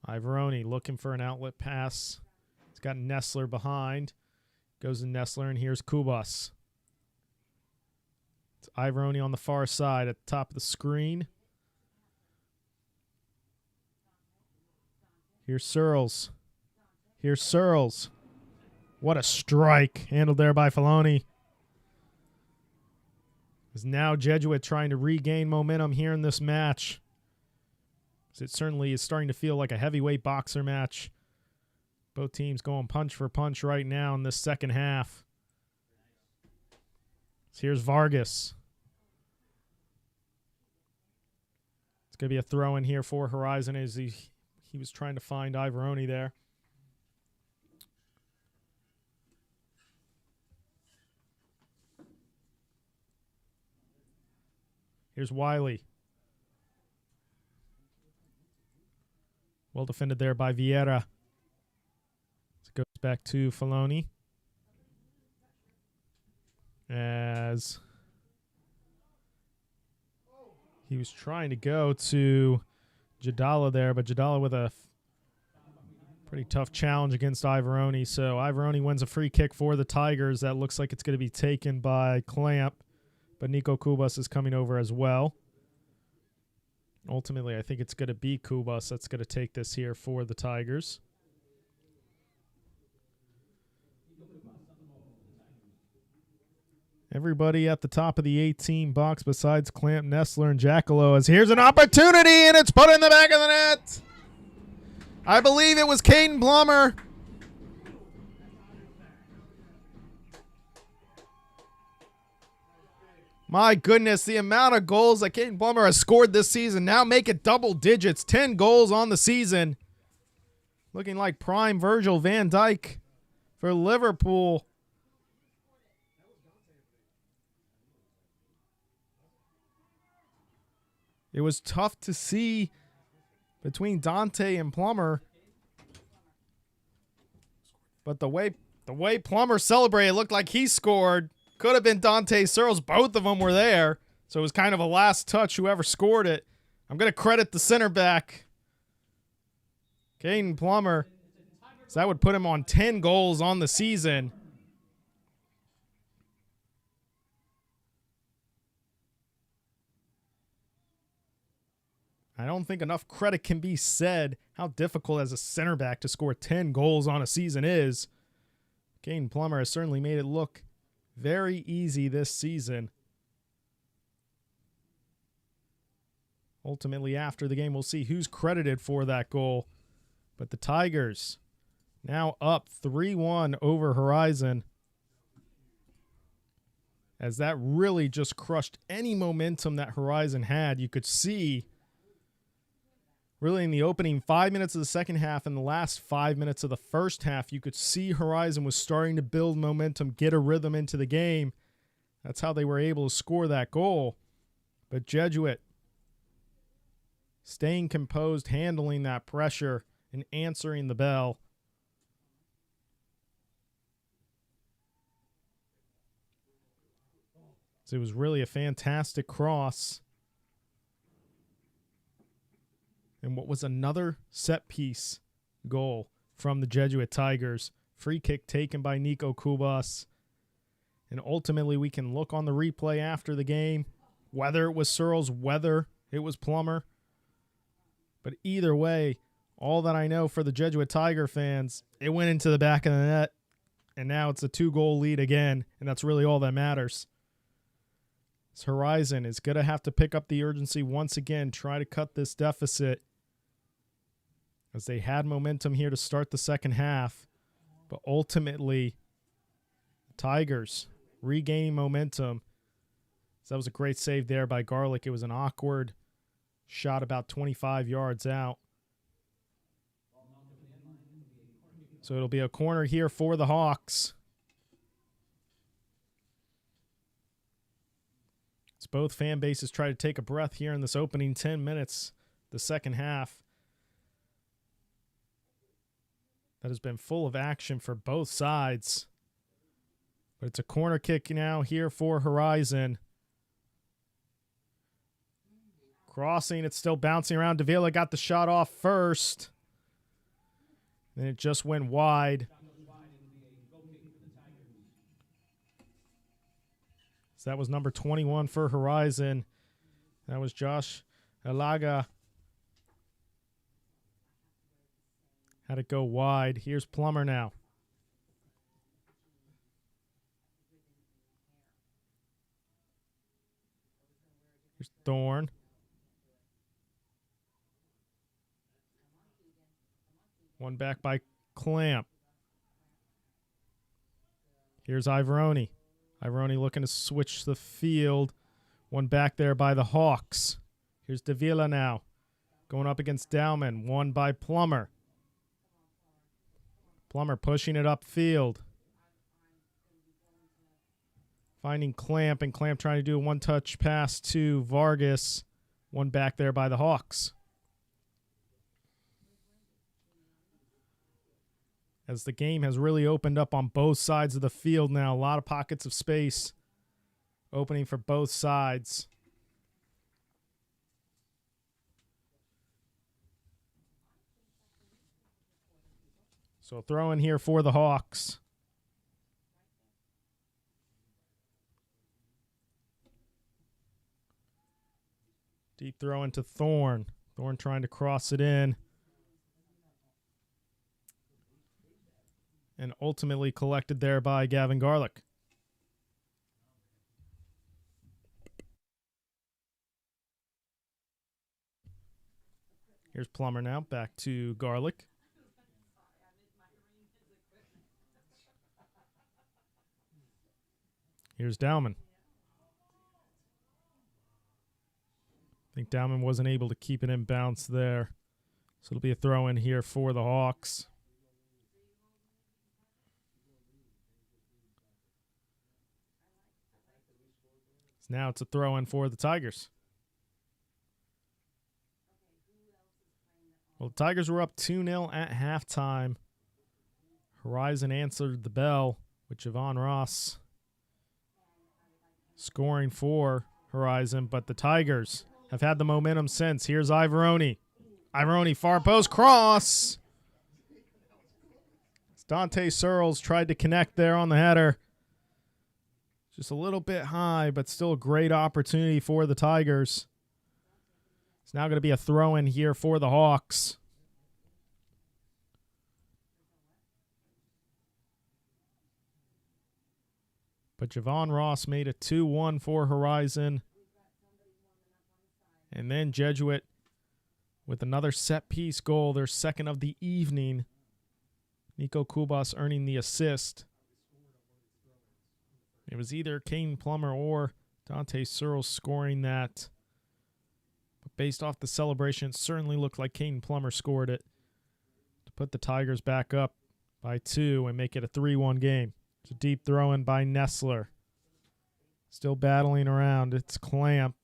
Ivoroni looking for an outlet pass. He's got Nestler behind. Goes to Nestler, and here's Kubas. It's Ivoroni on the far side at the top of the screen. Here's Searles. Here's Searles. What a strike. Handled there by Filoni. Is now Jesuit trying to regain momentum here in this match. It certainly is starting to feel like a heavyweight boxer match. Both teams going punch for punch right now in this second half. So here's Vargas. It's going to be a throw in here for Horizon as he was trying to find Ivoroni there. Here's Wiley. Well defended there by Vieira. It goes back to Filoni. As he was trying to go to Jadala there, but Jadala with a pretty tough challenge against Ivoroni. So Ivoroni wins a free kick for the Tigers. That looks like it's going to be taken by Clamp, but Nico Kubas is coming over as well. Ultimately, I think it's going to be Kubas that's going to take this here for the Tigers. Everybody at the top of the 18 box besides Clamp, Nestler, and Jackalow. As here's an opportunity, and it's put in the back of the net. I believe it was Caden Plummer. My goodness, the amount of goals that Caden Plummer has scored this season now make it double digits. 10 goals on the season. Looking like prime Virgil van Dijk for Liverpool. It was tough to see between Dante and Plummer. But the way Plummer celebrated, it looked like he scored. Could have been Dante Searles. Both of them were there. So it was kind of a last touch, whoever scored it. I'm going to credit the center back, Caden Plummer. So that would put him on 10 goals on the season. I don't think enough credit can be said how difficult as a center back to score 10 goals on a season is. Caden Plummer has certainly made it look very easy this season. Ultimately, after the game, we'll see who's credited for that goal. But the Tigers now up 3-1 over Horizon, as that really just crushed any momentum that Horizon had. You could see really in the opening 5 minutes of the second half and the last 5 minutes of the first half, you could see Horizon was starting to build momentum, get a rhythm into the game. That's how they were able to score that goal. But Jesuit staying composed, handling that pressure, and answering the bell. So it was really a fantastic cross. And what was another set-piece goal from the Jesuit Tigers. Free kick taken by Nico Kubas. And ultimately, we can look on the replay after the game, whether it was Searles, whether it was Plummer. But either way, all that I know for the Jesuit Tiger fans, it went into the back of the net, and now it's a 2-goal lead again, and that's really all that matters. This Horizon is going to have to pick up the urgency once again, try to cut this deficit, as they had momentum here to start the second half. But ultimately, the Tigers regaining momentum. So that was a great save there by Garlic. It was an awkward shot about 25 yards out. So it'll be a corner here for the Hawks. As both fan bases try to take a breath here in this opening 10 minutes, the second half. That has been full of action for both sides. But it's a corner kick now here for Horizon. Crossing, it's still bouncing around. Davila got the shot off first. Then it just went wide. So that was number 21 for Horizon. That was Josh Alaga. Had it go wide. Here's Plummer now. Here's Thorne. One back by Clamp. Here's Ivoroni. Ivoroni looking to switch the field. One back there by the Hawks. Here's Davila now. Going up against Dowman. One by Plummer. Plummer pushing it upfield. Finding Clamp, and Clamp trying to do a one-touch pass to Vargas. One back there by the Hawks. As the game has really opened up on both sides of the field now. A lot of pockets of space opening for both sides. So throw in here for the Hawks. Deep throw into Thorne. Thorne trying to cross it in. And ultimately collected there by Gavin Garlick. Here's Plummer now, back to Garlick. Here's Dowman. I think Dowman wasn't able to keep it in bounce there. So it'll be a throw in here for the Hawks. So now it's a throw in for the Tigers. Well, the Tigers were up 2-0 at halftime. Horizon answered the bell with Javon Ross scoring for Horizon, but the Tigers have had the momentum since. Here's Ivoroni. Ivoroni, far post cross. Dante Searles tried to connect there on the header. Just a little bit high, but still a great opportunity for the Tigers. It's now going to be a throw-in here for the Hawks. But Javon Ross made it 2-1 for Horizon. And then Jesuit with another set-piece goal, their second of the evening. Nico Kubas earning the assist. It was either Caden Plummer or Dante Searles scoring that. But based off the celebration, it certainly looked like Caden Plummer scored it to put the Tigers back up by 2 and make it a 3-1 game. It's a deep throw-in by Nessler. Still battling around. It's Clamp.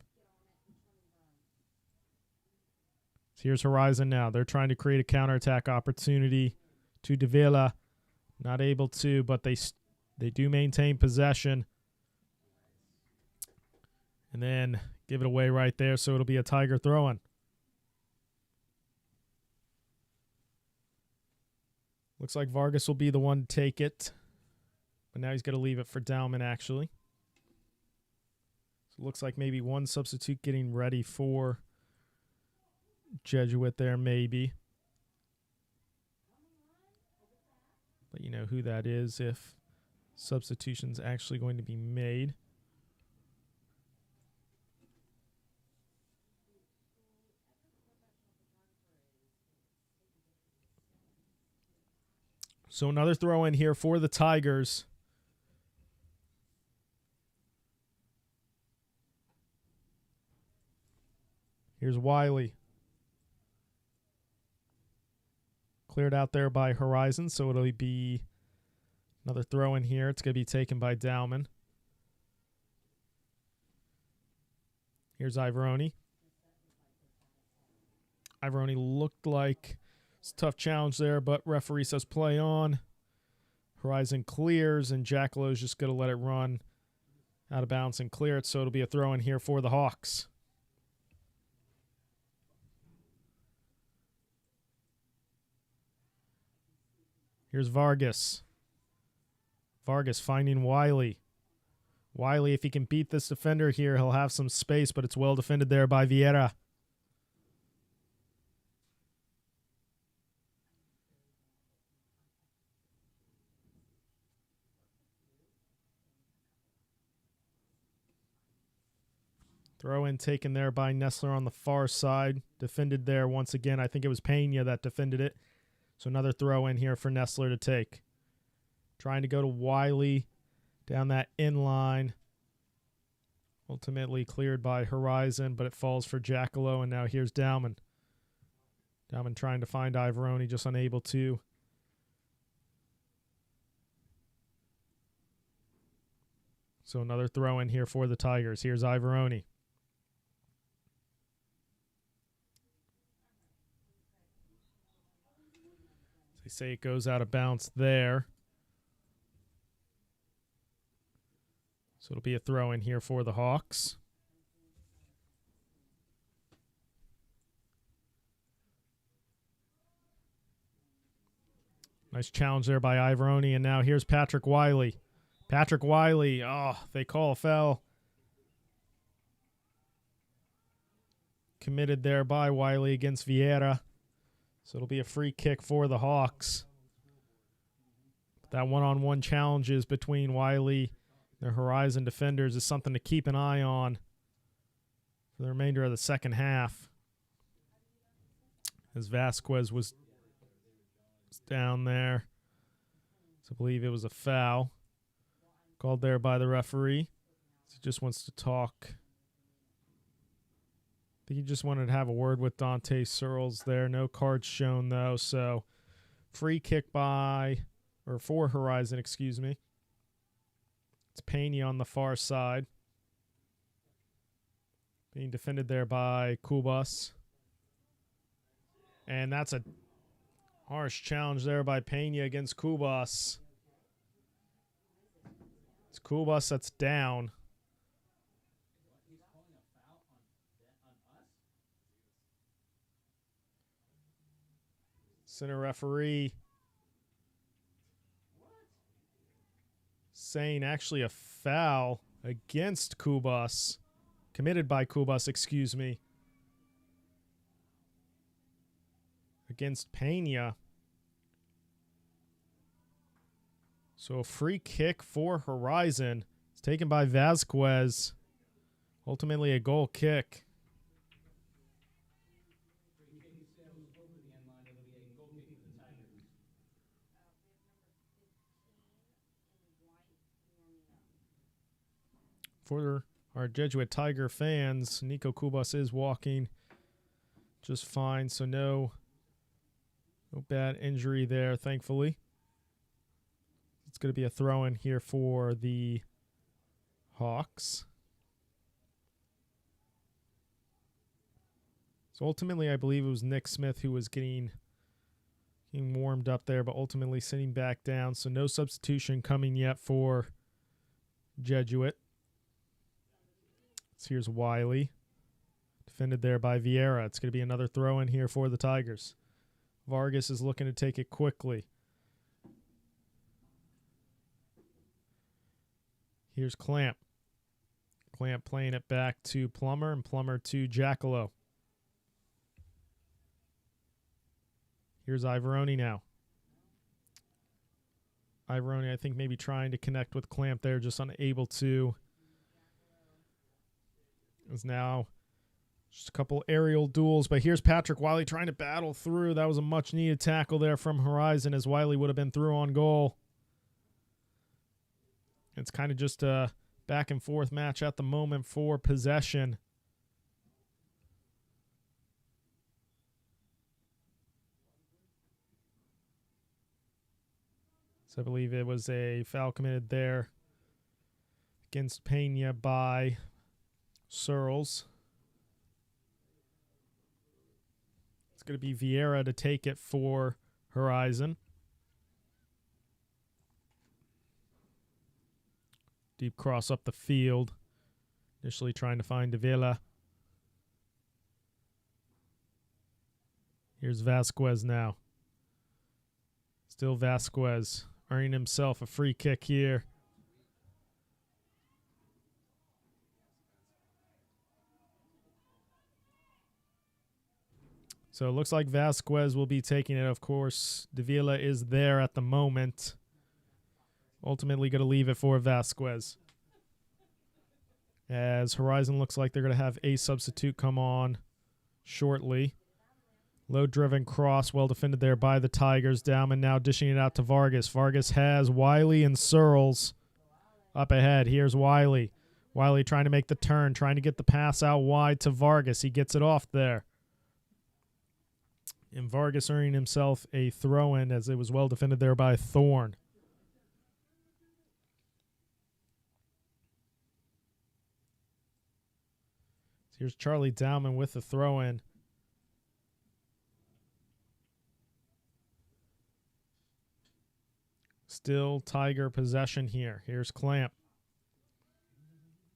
So here's Horizon now. They're trying to create a counterattack opportunity to Davila. Not able to, but they do maintain possession. And then give it away right there, so it'll be a Tiger throw-in. Looks like Vargas will be the one to take it. But now he's going to leave it for Dauman, actually. So it looks like maybe one substitute getting ready for Jesuit there, maybe. But you know who that is if substitution's actually going to be made. So another throw in here for the Tigers. Here's Wiley. Cleared out there by Horizon, so it'll be another throw in here. It's going to be taken by Dauman. Here's Ivoroni. Ivoroni looked like it's a tough challenge there, but referee says play on. Horizon clears, and Jackalo's just going to let it run out of bounds and clear it, so it'll be a throw in here for the Hawks. Here's Vargas. Vargas finding Wiley. Wiley, if he can beat this defender here, he'll have some space, but it's well defended there by Vieira. Throw in taken there by Nessler on the far side. Defended there once again. I think it was Pena that defended it. So another throw in here for Nessler to take. Trying to go to Wiley down that in line. Ultimately cleared by Horizon, but it falls for Jackalo, and now here's Dauman. Dauman trying to find Ivoroni, just unable to. So another throw in here for the Tigers. Here's Ivoroni. They say it goes out of bounds there. So it'll be a throw in here for the Hawks. Nice challenge there by Ivoroni, and now here's Patrick Wiley. Patrick Wiley, they call a foul. Committed there by Wiley against Vieira. So it'll be a free kick for the Hawks. That one-on-one challenges between Wiley and their Horizon defenders is something to keep an eye on for the remainder of the second half. As Vasquez was down there. So I believe it was a foul. Called there by the referee. He just wants to talk. I think he just wanted to have a word with Dante Searles there. No cards shown, though. So free kick for Horizon, excuse me. It's Pena on the far side. Being defended there by Kubas. And that's a harsh challenge there by Pena against Kubas. It's Kubas that's down. Center referee saying actually a foul against Kubas. Committed by Kubas, excuse me. against Pena. So a free kick for Horizon. It's taken by Vasquez. Ultimately a goal kick. For our Jesuit Tiger fans, Nico Kubas is walking just fine, so no bad injury there, thankfully. It's going to be a throw-in here for the Hawks. So ultimately, I believe it was Nick Smith who was getting warmed up there, but ultimately sitting back down. So no substitution coming yet for Jesuit. So here's Wiley. Defended there by Vieira. It's going to be another throw-in here for the Tigers. Vargas is looking to take it quickly. Here's Clamp. Clamp playing it back to Plummer, and Plummer to Jackalow. Here's Ivoroni now. Ivoroni, I think, maybe trying to connect with Clamp there, just unable to. Is now just a couple aerial duels, but here's Patrick Wiley trying to battle through. That was a much-needed tackle there from Horizon, as Wiley would have been through on goal. It's kind of just a back-and-forth match at the moment for possession. So I believe it was a foul committed there against Pena by Searles. It's going to be Vieira to take it for Horizon. Deep cross up the field. Initially trying to find Davila. Here's Vasquez now. Still Vasquez earning himself a free kick here. So it looks like Vasquez will be taking it, of course. Davila is there at the moment. Ultimately going to leave it for Vasquez. As Horizon looks like they're going to have a substitute come on shortly. Low-driven cross, well defended there by the Tigers. Dowman now dishing it out to Vargas. Vargas has Wiley and Searles up ahead. Here's Wiley. Wiley trying to make the turn, trying to get the pass out wide to Vargas. He gets it off there. And Vargas earning himself a throw-in, as it was well defended there by Thorne. So here's Charlie Dowman with the throw-in. Still Tiger possession here. Here's Clamp.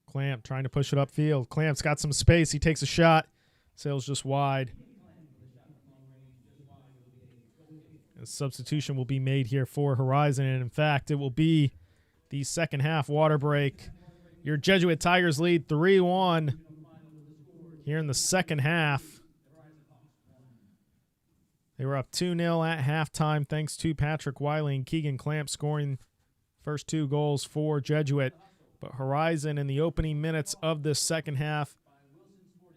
Clamp trying to push it upfield. Clamp's got some space. He takes a shot. Sails just wide. A substitution will be made here for Horizon, and in fact, it will be the second half water break. Your Jesuit Tigers lead 3-1 here in the second half. They were up 2-0 at halftime thanks to Patrick Wiley and Keegan Clamp scoring first two goals for Jesuit. But Horizon in the opening minutes of this second half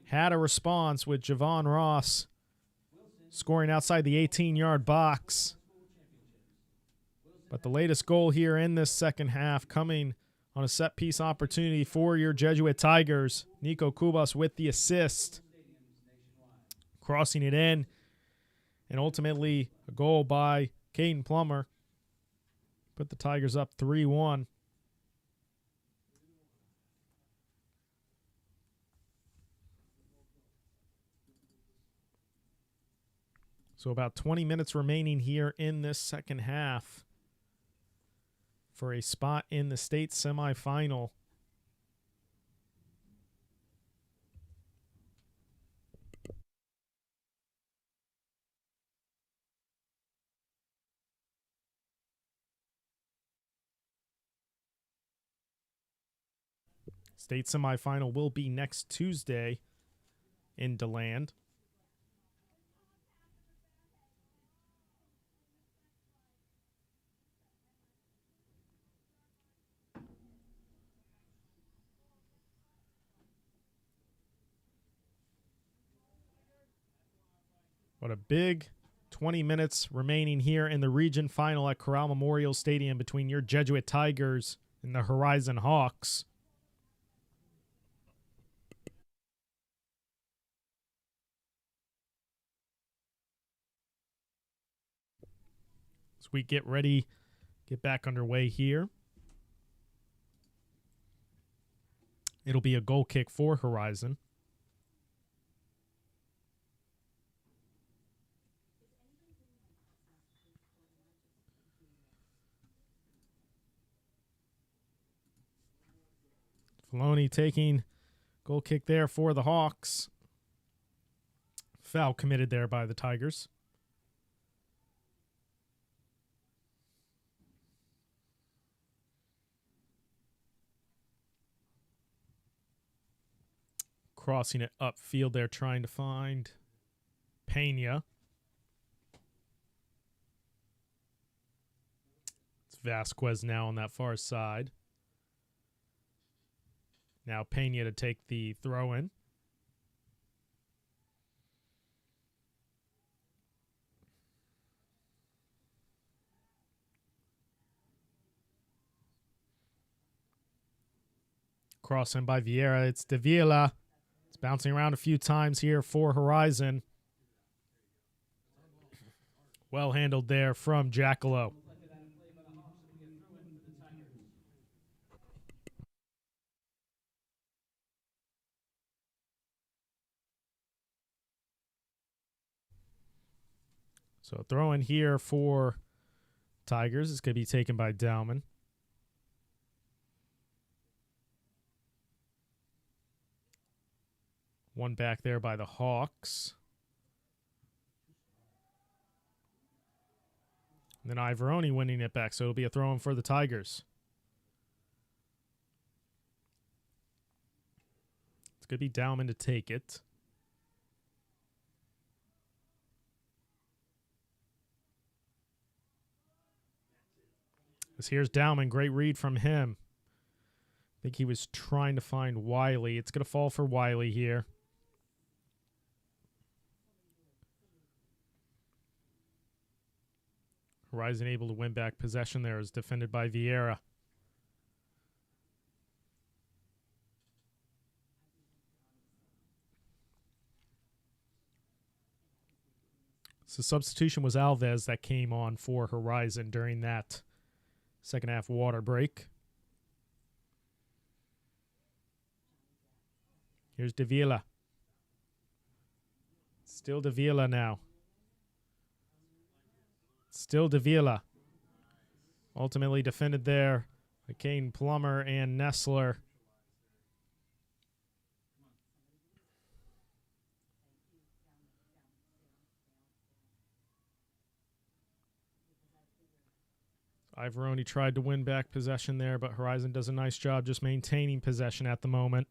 had a response with Javon Ross scoring outside the 18-yard box. But the latest goal here in this second half coming on a set-piece opportunity for your Jesuit Tigers. Nico Kubas with the assist, crossing it in, and ultimately a goal by Caden Plummer. Put the Tigers up 3-1. So about 20 minutes remaining here in this second half for a spot in the state semifinal. State semifinal will be next Tuesday in DeLand. But a big 20 minutes remaining here in the region final at Corral Memorial Stadium between your Jesuit Tigers and the Horizon Hawks. As we get ready, get back underway here. It'll be a goal kick for Horizon. Filoni taking goal kick there for the Hawks. Foul committed there by the Tigers. Crossing it upfield there, trying to find Pena. It's Vasquez now on that far side. Now Pena to take the throw in. Cross in by Vieira. It's Davila. It's bouncing around a few times here for Horizon. Well handled there from Jackalow. So throw in here for Tigers. It's going to be taken by Dowman. One back there by the Hawks. And then Ivoroni winning it back, so it'll be a throw in for the Tigers. It's going to be Dowman to take it. As here's Dowman, great read from him. I think he was trying to find Wiley. It's going to fall for Wiley here. Horizon able to win back possession there as defended by Vieira. So substitution was Alves that came on for Horizon during that second half water break. Here's Davila. Still Davila now. Still Davila. Ultimately defended there by Kane Plummer and Nessler. Ivoroni tried to win back possession there, but Horizon does a nice job just maintaining possession at the moment.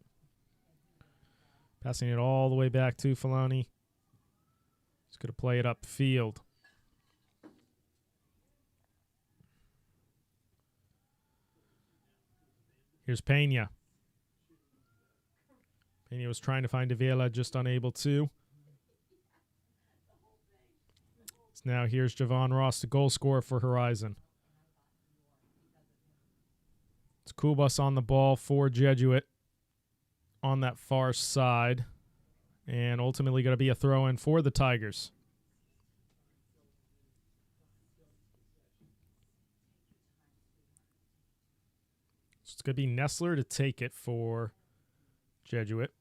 Passing it all the way back to Filoni. He's going to play it upfield. Here's Pena. Pena was trying to find Davila, just unable to. So now here's Javon Ross, the goal scorer for Horizon. It's Kubas on the ball for Jesuit on that far side. And ultimately going to be a throw-in for the Tigers. So it's going to be Nessler to take it for Jesuit.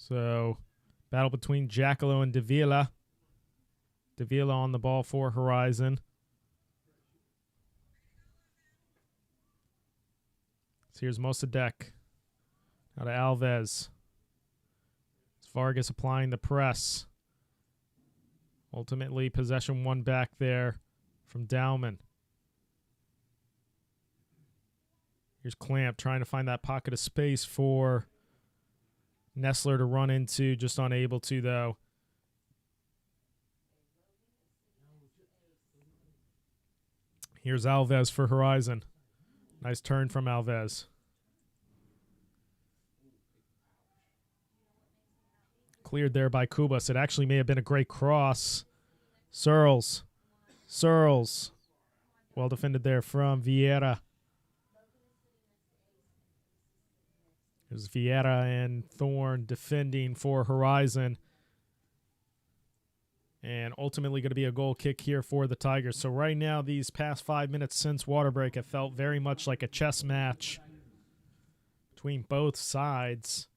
So, battle between Jackalow and Davila. Davila on the ball for Horizon. So here's Mosadek. Now to Alves. Vargas applying the press. Ultimately, possession one back there from Dowman. Here's Clamp trying to find that pocket of space for Nessler to run into, just unable to, though. Here's Alves for Horizon. Nice turn from Alves. Cleared there by Kubas. It actually may have been a great cross. Searles. Well defended there from Vieira. There's Vieira and Thorne defending for Horizon. And ultimately going to be a goal kick here for the Tigers. So right now, these past 5 minutes since water break have felt very much like a chess match between both sides.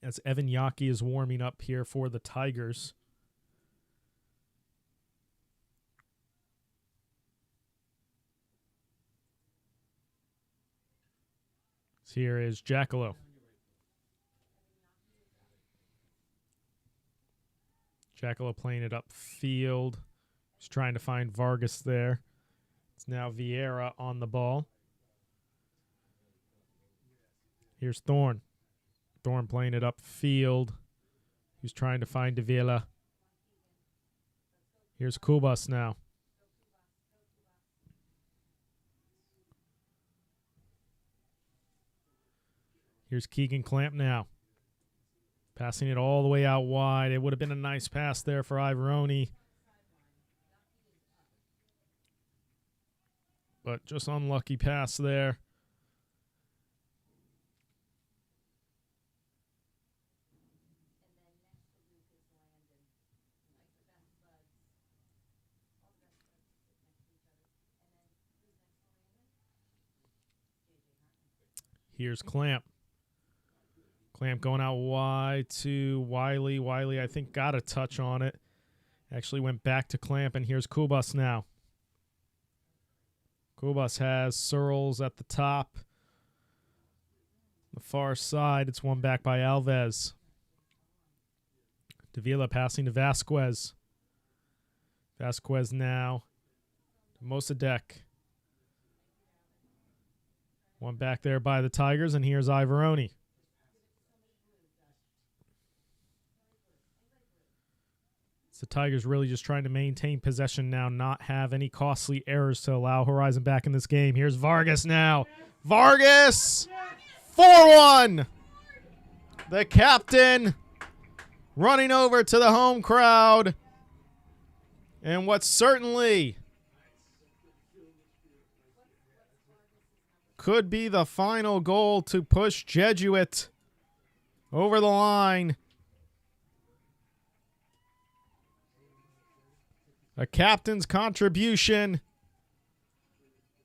As Evan Yaki is warming up here for the Tigers. Here is Jackalo. Jackalo playing it upfield. He's trying to find Vargas there. It's now Vieira on the ball. Here's Thorne. Thorne playing it upfield. He's trying to find Davila. Here's Kubas now. Here's Keegan Clamp now. Passing it all the way out wide. It would have been a nice pass there for Ivoroni. But just unlucky pass there. Here's Clamp. Clamp going out wide to Wiley. Wiley, I think, got a touch on it. Actually went back to Clamp, and here's Kubas now. Kubas has Searles at the top. The far side, it's won back by Alves. Davila passing to Vasquez. Vasquez now to Mosadek. One back there by the Tigers, and here's Ivoroni. So the Tigers really just trying to maintain possession now, not have any costly errors to allow Horizon back in this game. Here's Vargas now. Vargas! 4-1! The captain running over to the home crowd. And what certainly could be the final goal to push Jesuit over the line. A captain's contribution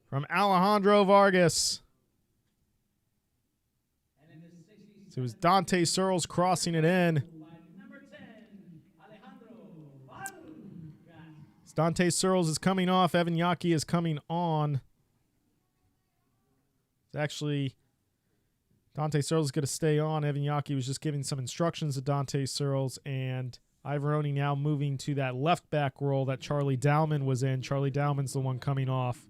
from Alejandro Vargas. So it was Dante Searles crossing it in. Dante Searles is coming off. Evan Yaki is coming on. It's actually, Dante Searles is going to stay on. Evan Yaki was just giving some instructions to Dante Searles, and Ivoroni now moving to that left back role that Charlie Dowman was in. Charlie Dowman's the one coming off.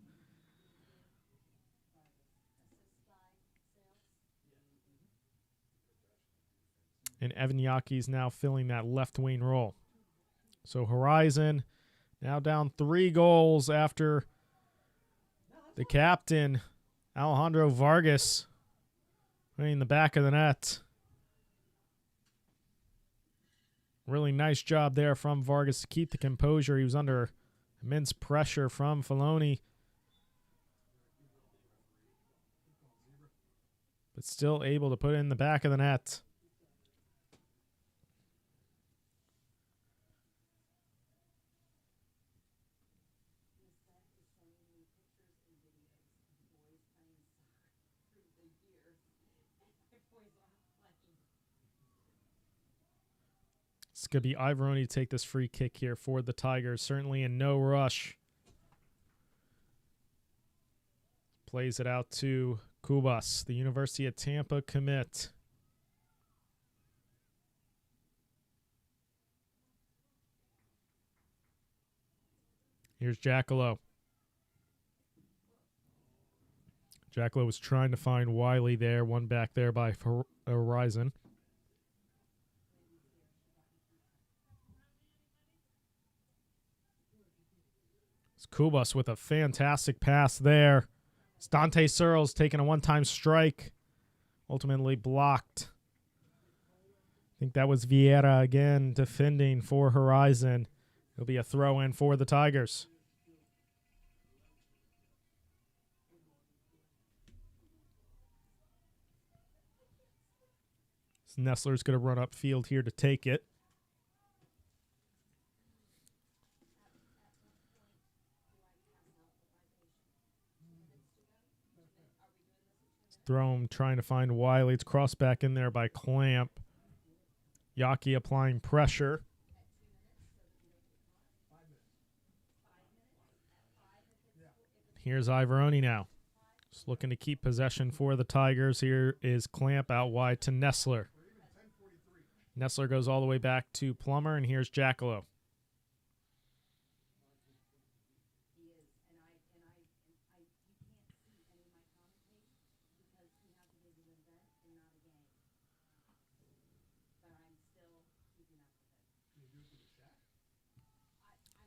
And Evan Yaki's now filling that left wing role. So Horizon now down 3 goals after the captain, Alejandro Vargas, putting in the back of the net. Really nice job there from Vargas to keep the composure. He was under immense pressure from Filoni, but still able to put it in the back of the net. It's going to be Ivoroni to take this free kick here for the Tigers. Certainly in no rush. Plays it out to Kubas, the University of Tampa commit. Here's Jackalo. Jackalo was trying to find Wiley there. One back there by Horizon. It's Kubas with a fantastic pass there. It's Dante Searles taking a one-time strike. Ultimately blocked. I think that was Vieira again defending for Horizon. It'll be a throw-in for the Tigers. Nestler's going to run upfield here to take it. Throw him, trying to find Wiley. It's crossed back in there by Clamp. Yaki applying pressure. Here's Ivoroni now. Just looking to keep possession for the Tigers. Here is Clamp out wide to Nestler. Nestler goes all the way back to Plummer, and here's Jackalow.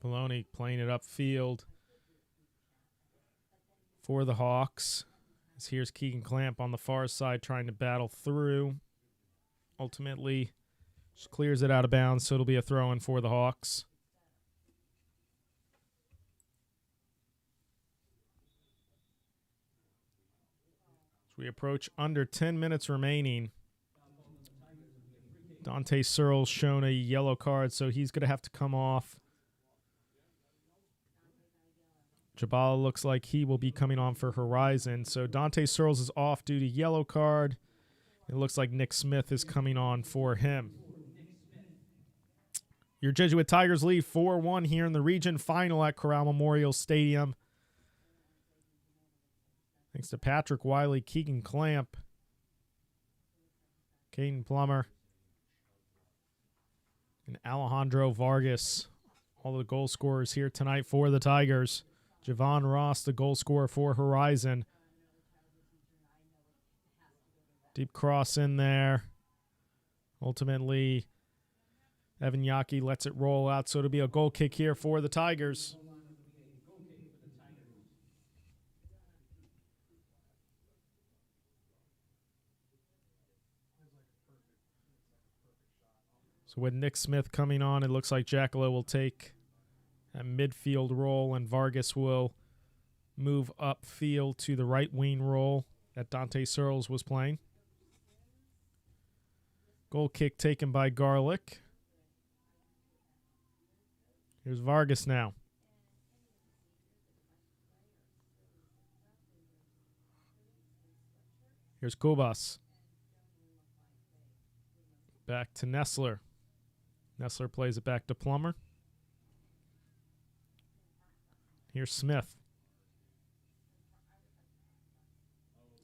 Maloney playing it upfield for the Hawks. As here's Keegan Clamp on the far side trying to battle through. Ultimately, just clears it out of bounds, so it'll be a throw-in for the Hawks. As we approach under 10 minutes remaining, Dante Searles shown a yellow card, so he's going to have to come off. Jabala looks like he will be coming on for Horizon. So Dante Searles is off due to yellow card. It looks like Nick Smith is coming on for him. Your Jesuit Tigers lead 4-1 here in the region final at Corral Memorial Stadium. Thanks to Patrick Wiley, Keegan Clamp, Caden Plummer, and Alejandro Vargas. All the goal scorers here tonight for the Tigers. Javon Ross, the goal scorer for Horizon. Deep cross in there. Ultimately, Evan Yaki lets it roll out, so it'll be a goal kick here for the Tigers. So with Nick Smith coming on, it looks like Jackalow will take a midfield role, and Vargas will move upfield to the right wing role that Dante Searles was playing. Goal kick taken by Garlick. Here's Vargas now. Here's Kubas. Back to Nestler. Nestler plays it back to Plummer. Here's Smith.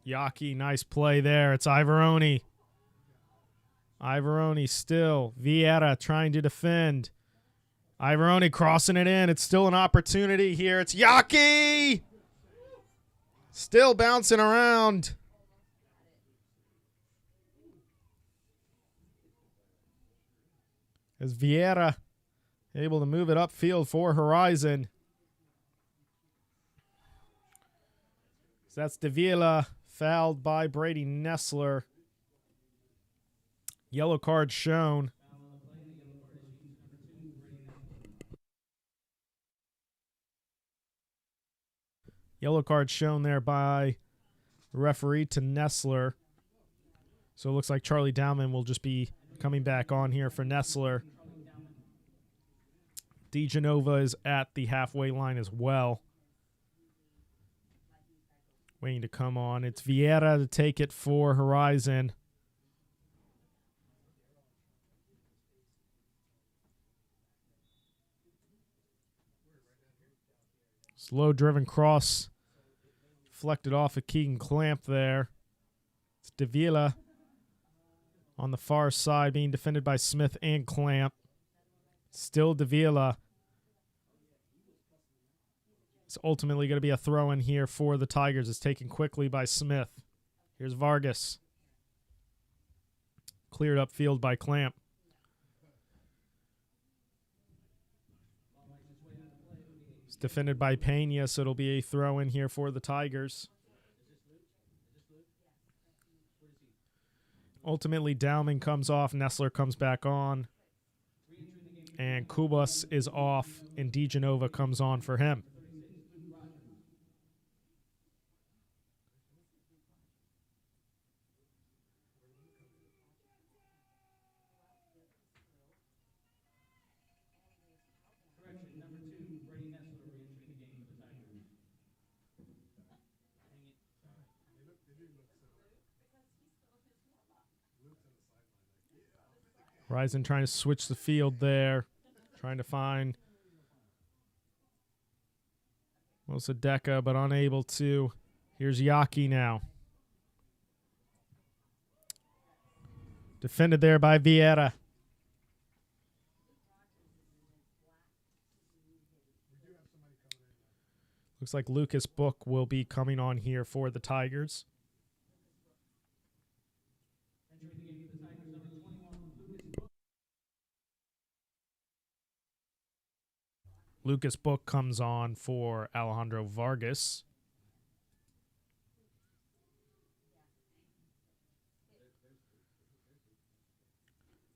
Yaki, nice play there. It's Ivoroni. Ivoroni still. Vieira trying to defend. Ivoroni crossing it in. It's still an opportunity here. It's Yaki! Still bouncing around. As Vieira able to move it upfield for Horizon. So that's Davila fouled by Brady Nestler. Yellow card shown. Yellow card shown there by the referee to Nestler. So it looks like Charlie Dowman will just be coming back on here for Nestler. DeGenova is at the halfway line as well. Waiting to come on. It's Vieira to take it for Horizon. Slow driven cross. Deflected off of Keegan Clamp there. It's Davila on the far side being defended by Smith and Clamp. Still Davila. It's ultimately going to be a throw in here for the Tigers. It's taken quickly by Smith. Here's Vargas. Cleared upfield by Clamp. defended by Pena, so it'll be a throw in here for the Tigers. Ultimately, Dowman comes off, Nessler comes back on, and Kubas is off, and DeGenova comes on for him. Horizon trying to switch the field there, trying to find Mosadeka, but unable to. Here's Yaki now. Defended there by Vieira. Looks like Lucas Book will be coming on here for the Tigers. Lucas Book comes on for Alejandro Vargas.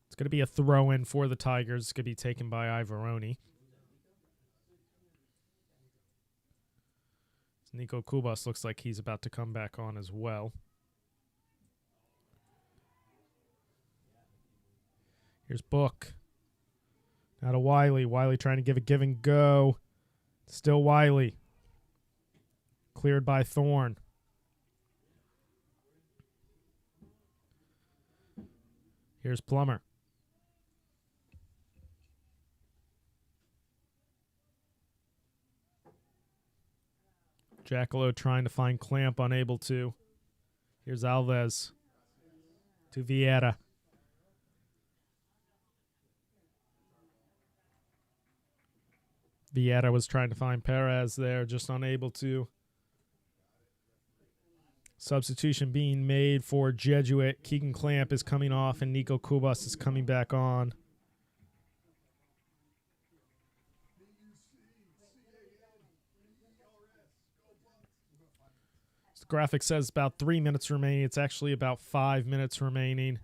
It's going to be a throw-in for the Tigers. It's going to be taken by Ivaroni. Nico Kubas looks like he's about to come back on as well. Here's Book. Now to Wiley. Wiley trying to give a give and go. Still Wiley. Cleared by Thorne. Here's Plummer. Jackalow trying to find Clamp, unable to. Here's Alves to Vieira. Vieira was trying to find Perez there, just unable to. Substitution being made for Jesuit. Keegan Clamp is coming off, and Nico Kubas is coming back on. The graphic says about 3 minutes remaining. It's actually about 5 minutes remaining.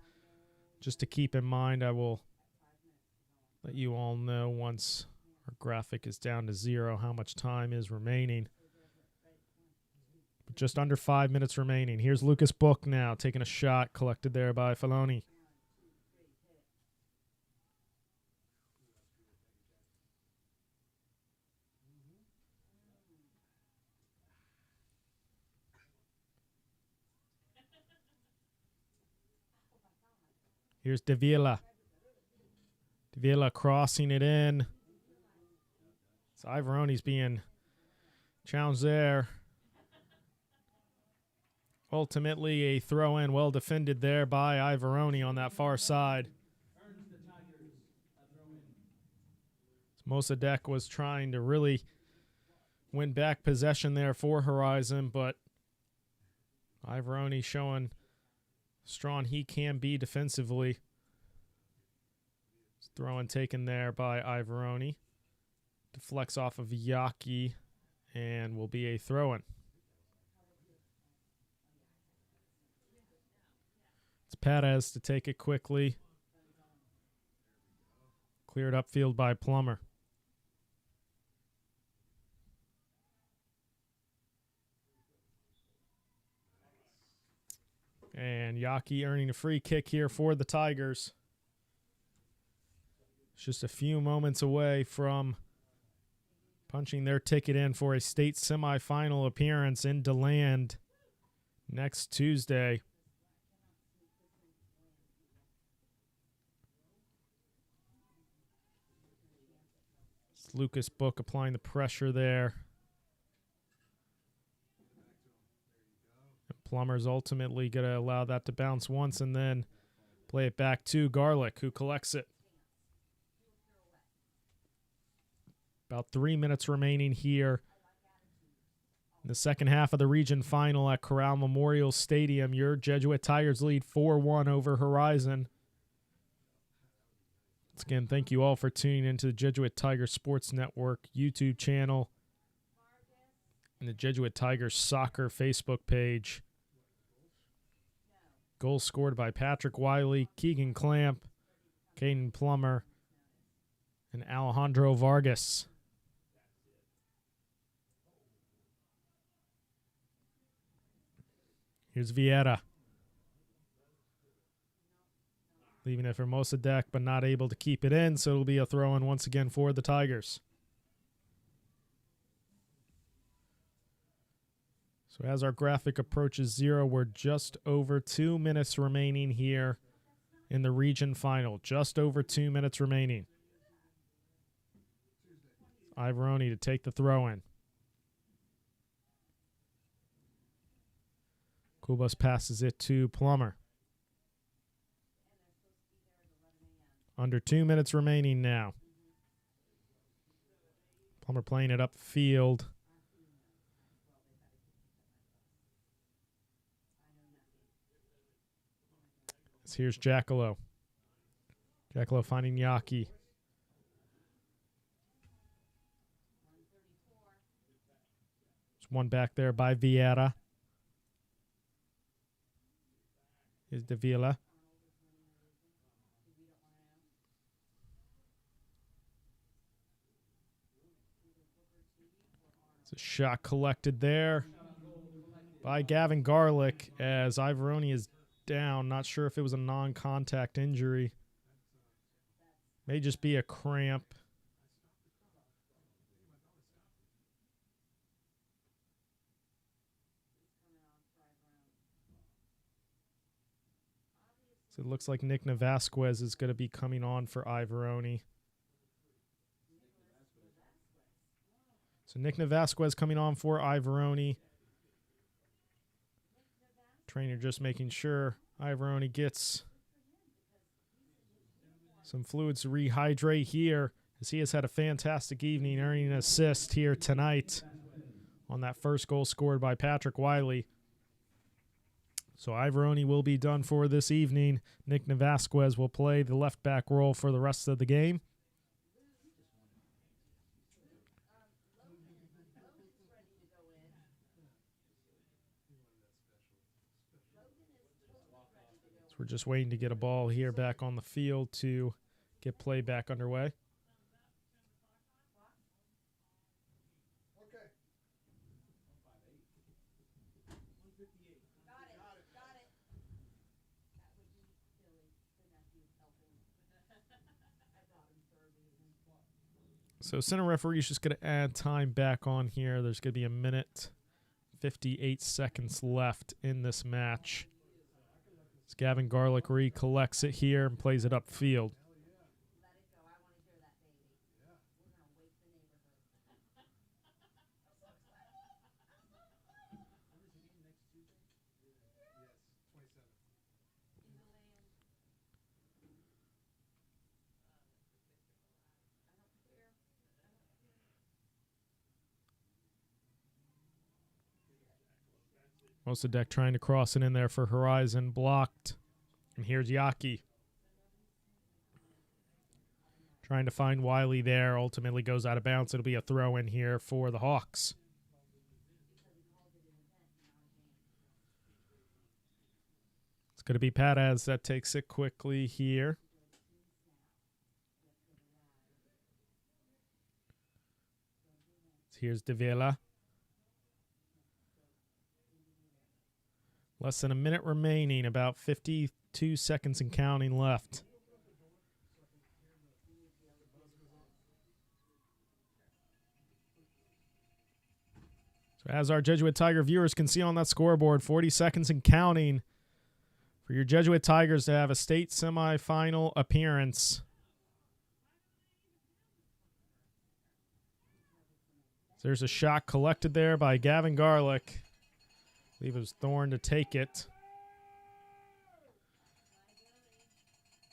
Just to keep in mind, I will let you all know once our graphic is down to 0 how much time is remaining. Just under 5 minutes remaining. Here's Lucas Book now, taking a shot collected there by Faloni. Here's Davila. Davila crossing it in. So Ivaroni's being challenged there. Ultimately, a throw-in, well defended there by Ivaroni on that far side. Mosadek was trying to really win back possession there for Horizon, but Ivaroni showing strong he can be defensively. Throw-in taken there by Ivaroni. Deflects off of Yaki and will be a throw-in. It's Perez to take it quickly. Cleared upfield by Plummer. And Yaki earning a free kick here for the Tigers. It's just a few moments away from punching their ticket in for a state semifinal appearance in DeLand next Tuesday. It's Lucas Book applying the pressure there. Plummer's ultimately going to allow that to bounce once and then play it back to Garlic, who collects it. About 3 minutes remaining here in the second half of the region final at Corral Memorial Stadium. Your Jesuit Tigers lead 4-1 over Horizon. Once again, thank you all for tuning into the Jesuit Tiger Sports Network YouTube channel. in the Jesuit Tigers soccer Facebook page. Goals scored by Patrick Wiley, Keegan Clamp, Caden Plummer, and Alejandro Vargas. Here's Vieira. Leaving it for Mossadegh, but not able to keep it in, so it'll be a throw-in once again for the Tigers. So as our graphic approaches 0, we're just over 2 minutes remaining here in the region final. Just over 2 minutes remaining. Ivoroni to take the throw-in. Kubas passes it to Plummer. Under 2 minutes remaining now. Plummer playing it upfield. Here's Jackalow. Jackalow finding Yaki. There's one back there by Vieira. Here's Davila. It's a shot collected there by Gavin Garlick as Ivoroni is down. Not sure if it was a non-contact injury. May just be a cramp. So it looks like Nick Navasquez is going to be coming on for Ivoroni. So Nick Navasquez coming on for Ivoroni. Trainer just making sure Ivoroni gets some fluids to rehydrate here, as he has had a fantastic evening, earning an assist here tonight on that first goal scored by Patrick Wiley. So Ivoroni will be done for this evening. Nick Navasquez will play the left back role for the rest of the game. We're just waiting to get a ball here back on the field to get play back underway. So center referee is just going to add time back on here. There's going to be 1 minute, 58 seconds left in this match. Gavin Garlick recollects it here and plays it upfield. Mossadegh trying to cross it in there for Horizon, blocked. And here's Yaki. Trying to find Wiley there, ultimately goes out of bounds. It'll be a throw in here for the Hawks. It's going to be Pataz that takes it quickly here. Here's Davila. Less than 1 minute remaining, about 52 seconds and counting left. So as our Jesuit Tiger viewers can see on that scoreboard, 40 seconds and counting for your Jesuit Tigers to have a state semifinal appearance. So there's a shot collected there by Gavin Garlick. I believe it was Thorne to take it.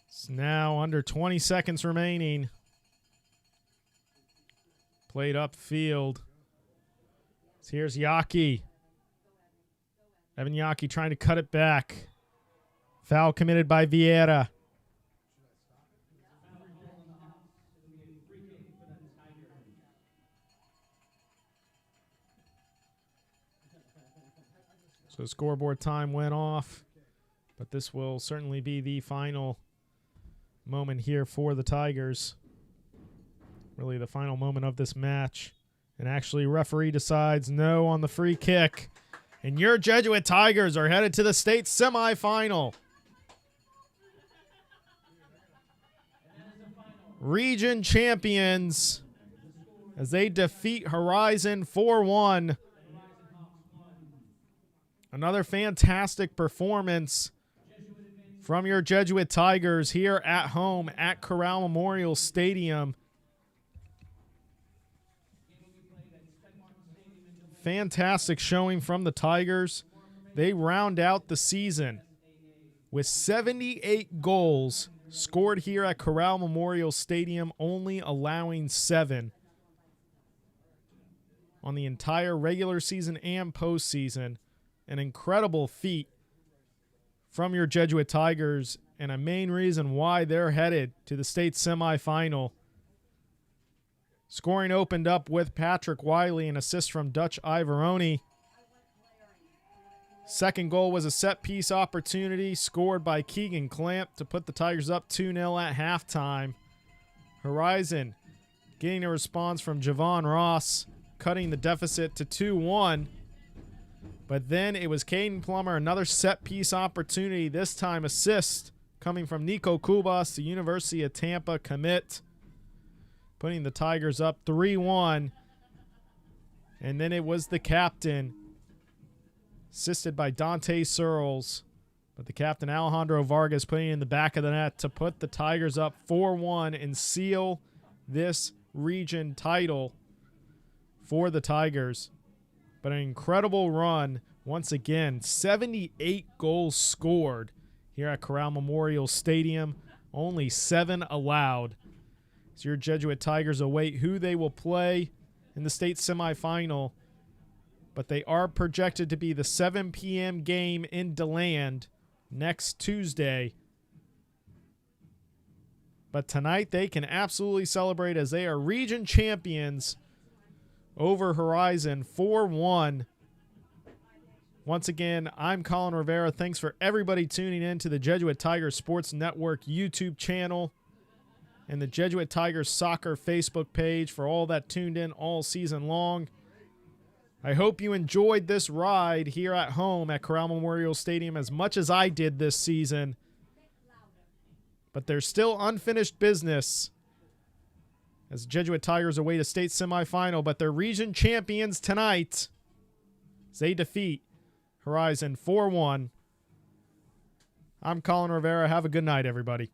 It's now under 20 seconds remaining. Played upfield. So here's Yaki. Evan Yaki trying to cut it back. Foul committed by Vieira. So scoreboard time went off, but this will certainly be the final moment here for the Tigers. Really the final moment of this match. And actually referee decides no on the free kick. And your Jesuit Tigers are headed to the state semifinal. Region champions as they defeat Horizon 4-1. Another fantastic performance from your Jesuit Tigers here at home at Corral Memorial Stadium. Fantastic showing from the Tigers. They round out the season with 78 goals scored here at Corral Memorial Stadium, only allowing 7 on the entire regular season and postseason. An incredible feat from your Jesuit Tigers and a main reason why they're headed to the state semifinal. Scoring opened up with Patrick Wiley, an assist from Dutch Ivoroni. Second goal was a set-piece opportunity scored by Keegan Clamp to put the Tigers up 2-0 at halftime. Horizon getting a response from Javon Ross, cutting the deficit to 2-1. But then it was Caden Plummer, another set-piece opportunity, this time assist coming from Nico Kubas, the University of Tampa commit, putting the Tigers up 3-1. And then it was the captain, assisted by Dante Searles, but the captain Alejandro Vargas putting it in the back of the net to put the Tigers up 4-1 and seal this region title for the Tigers. But an incredible run once again. 78 goals scored here at Corral Memorial Stadium. Only 7 allowed. So your Jesuit Tigers await who they will play in the state semifinal. But they are projected to be the 7 p.m. game in DeLand next Tuesday. But tonight they can absolutely celebrate as they are region champions over Horizon 4-1. Once again, I'm Colin Rivera. Thanks for everybody tuning in to the Jesuit Tigers Sports Network YouTube channel and the Jesuit Tigers Soccer Facebook page for all that tuned in all season long. I hope you enjoyed this ride here at home at Corral Memorial Stadium as much as I did this season. But there's still unfinished business as Jesuit Tigers await a state semifinal, but they're region champions tonight as they defeat Horizon 4-1. I'm Colin Rivera. Have a good night, everybody.